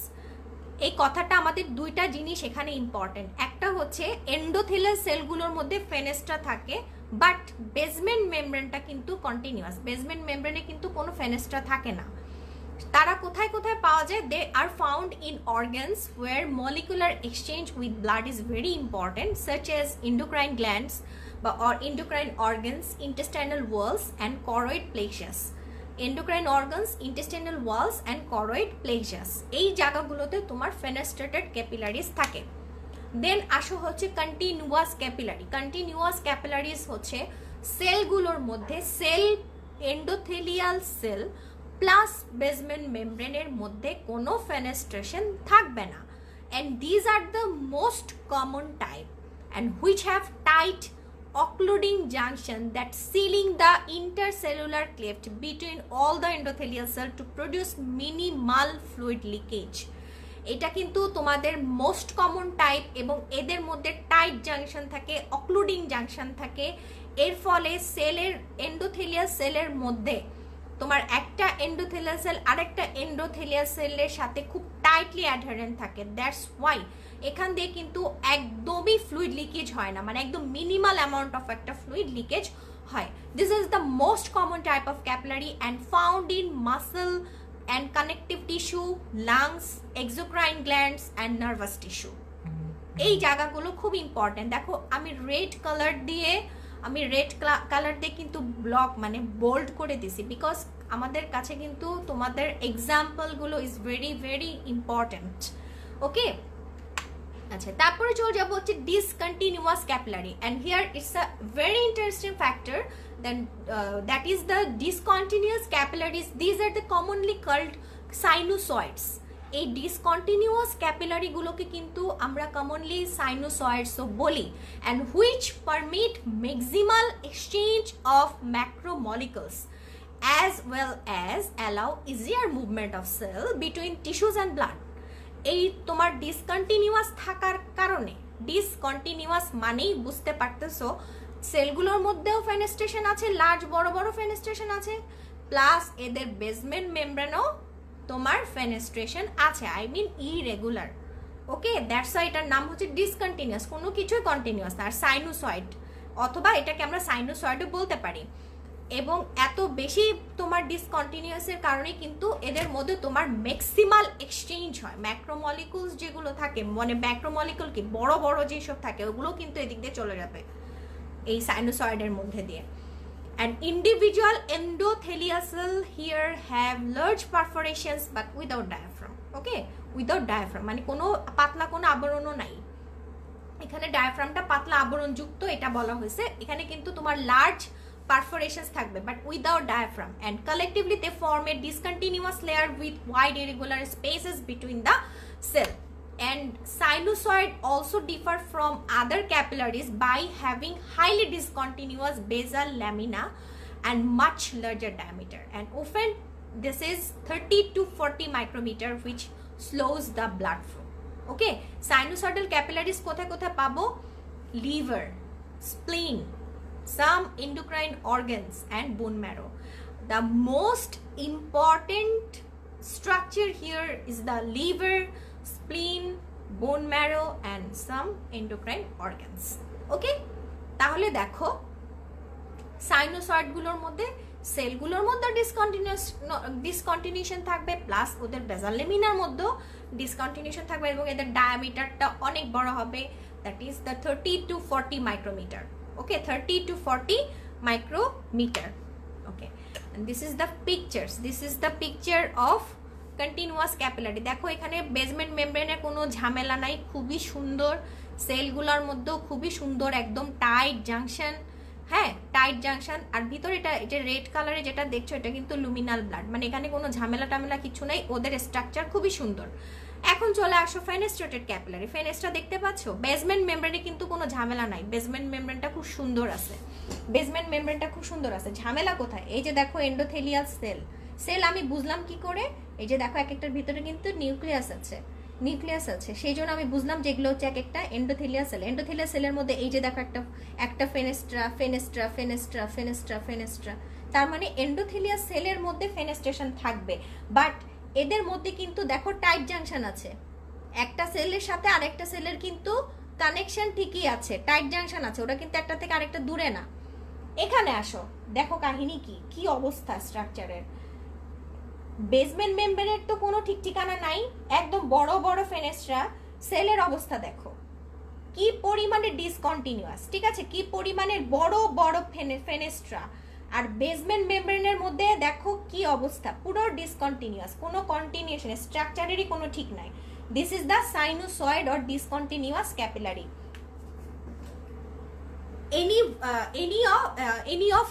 এই কথাটা আমাদের দুইটা জিনিস এখানে ইম্পর্টেন্ট। একটা হচ্ছে এন্ডোথেলিয়াল সেলগুলোর মধ্যে ফেনেস্ট্রা থাকে, বাট বেসমেন্ট মেমব্রেনটা কিন্তু কন্টিনিউয়াস। বেসমেন্ট মেমব্রেনে কিন্তু কোনো ফেনেস্ট্রা থাকে না। তারা কোথায় কোথায় পাওয়া যায়? They are found in organs where molecular exchange with blood is very important, such as endocrine glands or endocrine organs, intestinal walls and choroid plexus. Endocrine organs, intestinal walls and choroid plexus, এই জায়গাগুলোতে তোমার ফেনেস্ট্রেটেড ক্যাপিলারিজ থাকে। দেন আসো হচ্ছে কন্টিনিউয়াস ক্যাপিলারি। কন্টিনিউয়াস ক্যাপিলারিজ হচ্ছে সেলগুলোর মধ্যে cell, endothelial cell plus basement মেমব্রেনের মধ্যে কোনো ফেনেস্ট্রেশন থাকবে না, and these are the most common type and which have tight occluding junction that sealing the intercellular cleft between all the endothelial cell to produce minimal fluid leakage. এটা কিন্তু তোমাদের মোস্ট কমন টাইপ এবং এদের মধ্যে টাইট জাংশন থাকে, অক্লুডিং জাংশন থাকে। এর ফলে সেলের, এন্ডোথেলিয়াল সেলের মধ্যে তোমার একটা এন্ডোথেলিয়াল সেল আরেকটা এন্ডোথেলিয়াল সেলের সাথে খুব টাইটলি অ্যাডহারেন্ট থাকে। দ্যাটস ওয়াই এখান দিয়ে কিন্তু একদমই ফ্লুইড লিকেজ হয় না, মানে একদম মিনিমাল অ্যামাউন্ট অফ একটা ফ্লুইড লিকেজ হয়। This is the most common type of capillary and found in muscle and connective tissue, lungs, exocrine glands and nervous tissue. এই জায়গাগুলো খুব ইম্পর্টেন্ট। দেখো আমি রেড কালার দিয়ে কিন্তু ব্লক মানে বোল্ড করে দিছি, বিকজ আমাদের কাছে কিন্তু তোমাদের এক্সাম্পলগুলো is very very important. Okay, আচ্ছা তারপরে চলে যাবো হচ্ছে discontinuous capillary, and here it's a very interesting factor. Then that is the discontinuous capillaries. These are the commonly called sinusoids. এই ডিসকন্টিনিউয়াস ক্যাপিলারি গুলোকে কিন্তু আমরা কমনলি সাইনোসয়েডস বলি, and which permit maximal exchange of macromolecules as well as allow easier movement of cell between tissues and blood. এই তোমার ডিসকন্টিনিউয়াস থাকার কারণে, ডিসকন্টিনিউয়াস মানেই বুঝতে পারতেছো সেলগুলোর মধ্যেও ফেনেস্ট্রেশন আছে, লার্জ বড় বড় ফেনেস্ট্রেশন আছে, প্লাস এদের বেসমেন্ট মেমব্রেনও তোমার ফেনেস্ট্রেশন আছে, I mean irregular. Okay, that's why এটার নাম হচ্ছে ডিসকন্টিনিউয়াস, কোনো কিছুই কন্টিনিউয়াস না। আর সাইনোসয়েড, অথবা এটাকে আমরা সাইনোসয়েডও বলতে পারি। এবং এত বেশি তোমার ডিসকন্টিনিউয়াসের কারণে কিন্তু এদের মধ্যে তোমার ম্যাক্সিমাল এক্সচেঞ্জ হয়। ম্যাক্রোমলিকুলস যেগুলো থাকে, মানে ম্যাক্রোমলিকুল কি বড় বড় যেসব থাকে ওগুলো কিন্তু এদিক দিয়ে চলে যাবে এই সাইনোসয়েডের মধ্যে দিয়ে। And individual endothelial cell here have large perforations but without diaphragm. Okay, without diaphragm মানে কোনো পাতলা কোনো আবরণও নাই। এখানে ডায়াফ্রামটা পাতলা আবরণ যুক্ত, এটা বলা হয়েছে। এখানে কিন্তু তোমার লার্জ perforations থাকবে but without diaphragm, and collectively they form a discontinuous layer with wide irregular spaces between the cell. And sinusoid also differ from other capillaries by having highly discontinuous basal lamina and much larger diameter, and often this is 30 to 40 micrometer, which slows the blood flow. Okay, sinusoidal capillaries কোথায় কোথায় পাবো? liver, spleen, some endocrine organs and bone marrow. The most important structure here is the liver, spleen, bone marrow and some endocrine organs. ওকে, তাহলে দেখো সাইনোসয়েডগুলোর মধ্যে সেলগুলোর মধ্যে ডিসকন্টিনিউশন থাকবে, প্লাস ওদের বেসাল লেমিনার মধ্যেও ডিসকন্টিনিউশন থাকবে, এবং এদের ডায়ামিটারটা অনেক বড় হবে, that is the 30 to 40 micrometer. Okay, 30 to 40 micrometer. Okay, and this is the picture of continuous capillary. দেখো এখানে বেসমেন্ট মেমব্রেনে কোনো ঝামেলা নাই, খুবই সুন্দর, সেলগুলোর মধ্যেও খুবই সুন্দর, একদম টাইট জাংশন। হ্যাঁ, টাইট জাংশন। আর ভিতরে এটা রেড কালারে যেটা দেখছো এটা কিন্তু লুমিনাল ব্লাড, মানে এখানে কোনো ঝামেলা টামেলা কিছু নাই, ওদের স্ট্রাকচার খুবই সুন্দর। এখন চলে আসো ফেনেস্ট্রেটেড ক্যাপিলারি। ফেনেস্ট্রা দেখতে পাচ্ছ, বেসমেন্ট মেমব্রেনে কিন্তু কোনো ঝামেলা নাই, বেসমেন্ট মেমব্রেনটা খুব সুন্দর আছে। ঝামেলা কোথায়? এই যে দেখো এন্ডোথেলিয়াল সেল আমি বুঝলাম কি করে, এই যে দেখো এক একটার ভিতরে কিন্তু নিউক্লিয়াস আছে, সেই জন্য আমি বুঝলাম যেগুলো হচ্ছে এক একটা এন্ডোথেলিয়াল সেলের মধ্যে এই যে দেখো একটা ফেনেস্ট্রা, তার মানে এন্ডোথেলিয়াল সেলের মধ্যে ফেনেস্ট্রেশন থাকবে, বাট এদের মধ্যে কিন্তু দেখো টাইট জাংশন আছে, একটা সেলের সাথে আরেকটা সেলের কিন্তু কানেকশন ঠিকই আছে, টাইট জাংশন আছে, ওটা কিন্তু একটা থেকে আরেকটা দূরে না। এখানে আসো, দেখো কাহিনী কি অবস্থা স্ট্রাকচারের। বেসমেন্ট মেমব্রেনের তো কোনো ঠিক ঠিকানা নাই, একদম বড় বড় ফেনেস্ট্রা, সেলের অবস্থা দেখো কি পরিমাণে ডিসকন্টিনিউয়াস, ঠিক আছে, কি পরিমাণের বড় বড় ফেনেস্ট্রা। আর বেসমেন্ট মেমব্রেনের মধ্যে দেখো কি অবস্থা, পুরো ডিসকন্টিনিউয়াস, কোনো কন্টিনিউশন স্ট্রাকচারেরই কোনো ঠিক নাই। This is the sinusoid or discontinuous capillary. Any of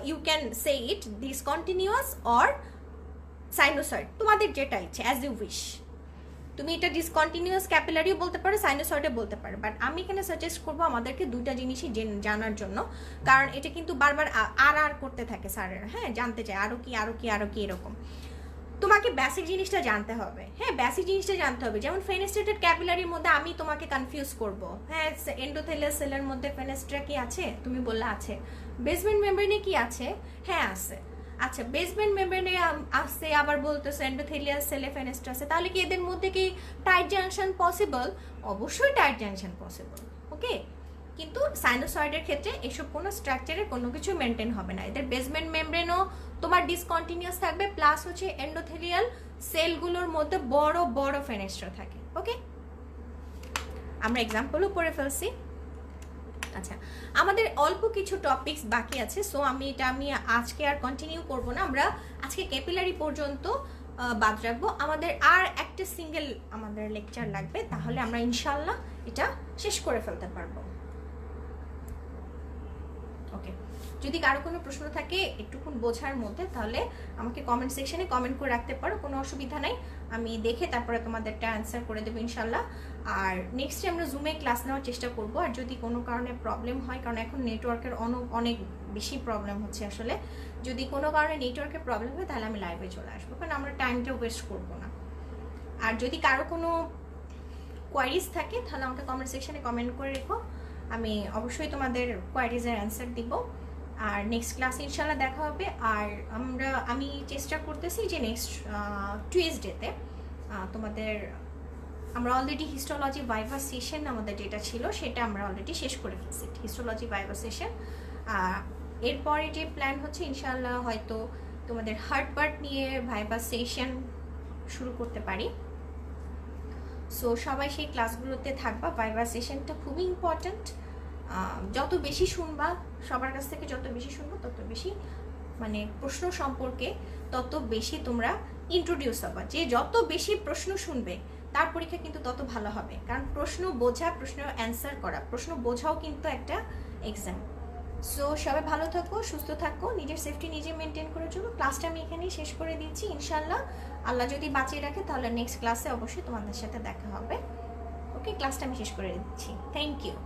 you can say it discontinuous or sinusoid, তোমাদের যেটা ইচ্ছে, as you wish. তুমি এটা ডিসকন্টিনিউয়াস ক্যাপিলারিও বলতে পারো, সাইনোসয়েডও বলতে পারো, বাট আমি এখানে সাজেস্ট করবো আমাদেরকে দুইটা জিনিসই জানার জন্য, কারণ এটা কিন্তু বারবার আর করতে থাকে স্যারেরা, হ্যাঁ, জানতে চায় আরও কি আরও কি আরও কি, এরকম। তোমাকে বেসিক জিনিসটা জানতে হবে, হ্যাঁ, বেসিক জিনিসটা জানতে হবে। যেমন ফেনেস্ট্রেটেড ক্যাপিলারির মধ্যে আমি তোমাকে কনফিউজ করব, হ্যাঁ, এন্ডোথেলিয়াস সেলের মধ্যে ফেনেস্ট্রা কি আছে, তুমি বললে আছে। বেসমেন্ট মেমব্রেনে কি আছে, হ্যাঁ আছে। আচ্ছা, বেসমেন্ট মেমব্রেনে আছে, আবার বলতেছে এন্ডোথেলিয়াস সেলে ফেনেস্ট্রা আছে, তাহলে কি এদের মধ্যে কি টাইট জাংশন পসিবল? অবশ্যই টাইট জাংশন পসিবল, ওকে। কিন্তু সাইনোসয়েডের ক্ষেত্রে এসব কোনো স্ট্রাকচারে কোনো কিছু মেনটেন হবে না। এদের বেসমেন্ট মেমব্রেনও তোমার ডিসকন্টিনিউয়াস থাকবে, প্লাস হচ্ছে এন্ডোথেলিয়াল সেলগুলোর মধ্যে বড় বড় ফেনেস্ট্রা থাকে, ওকে। আমরা এক্সাম্পলও পড়ে ফেলছি। আচ্ছা, আমাদের অল্প কিছু টপিকস বাকি আছে, সো আমি আজকে আর কন্টিনিউ করব না। আমরা আজকে ক্যাপিলারি পর্যন্ত বাদ রাখবো। আমাদের আর একটা সিঙ্গেল আমাদের লেকচার লাগবে, তাহলে আমরা ইনশাল্লাহ এটা শেষ করে ফেলতে পারবো, ওকে। যদি কারো কোনো প্রশ্ন থাকে একটুক্ষণ বোঝার মধ্যে, তাহলে আমাকে কমেন্ট সেকশনে কমেন্ট করে রাখতে পারো, কোনো অসুবিধা নাই। আমি দেখে তারপরে তোমাদেরটা অ্যান্সার করে দেবো ইনশাল্লাহ। আর নেক্সটে আমরা জুমে ক্লাস নেওয়ার চেষ্টা করব। আর যদি কোনো কারণে প্রবলেম হয়, কারণ এখন নেটওয়ার্কের অনেক বেশি প্রবলেম হচ্ছে আসলে, যদি কোনো কারণে নেটওয়ার্কের প্রবলেম হয় তাহলে আমি লাইভে চলে আসবো, কারণ আমরা টাইমটা ওয়েস্ট করবো না। আর যদি কারো কোনো কোয়ারিজ থাকে তাহলে আমাকে কমেন্ট সেকশনে কমেন্ট করে রেখো, আমি অবশ্যই তোমাদের কোয়ারিজের অ্যান্সার দিব। আর নেক্সট ক্লাস ইনশাল্লাহ দেখা হবে। আর আমি চেষ্টা করতেছি যে নেক্সট টিউসডেতে তোমাদের আমরা অলরেডি হিস্টোলজি ভাইভা সেশন আমাদের যেটা ছিল সেটা আমরা অলরেডি শেষ করে ফেলছি, হিস্টোলজি ভাইভা সেশন। এরপরে যে প্ল্যান হচ্ছে ইনশাল্লাহ হয়তো তোমাদের হার্টবার্ট নিয়ে ভাইভা সেশন শুরু করতে পারি। সো সবাই সেই ক্লাসগুলোতে থাকবা। ভাইভা সেশনটা খুবই ইম্পর্ট্যান্ট, যত বেশি শুনবা, সবার কাছ থেকে যত বেশি শুনবো তত বেশি মানে প্রশ্ন সম্পর্কে তত বেশি তোমরা ইন্ট্রোডিউস হবা। যে যত বেশি প্রশ্ন শুনবে তার পরীক্ষা কিন্তু তত ভালো হবে, কারণ প্রশ্ন বোঝা, প্রশ্ন অ্যান্সার করা, প্রশ্ন বোঝাও কিন্তু একটা এক্সাম। সো সবাই ভালো থাকো, সুস্থ থাকো, নিজের সেফটি নিজে মেনটেন করে চলো। ক্লাসটা আমি এখানেই শেষ করে দিচ্ছি ইনশাল্লাহ। আল্লাহ যদি বাঁচিয়ে রাখে তাহলে নেক্সট ক্লাসে অবশ্যই তোমাদের সাথে দেখা হবে, ওকে। ক্লাসটা আমি শেষ করে দিচ্ছি, থ্যাংক ইউ।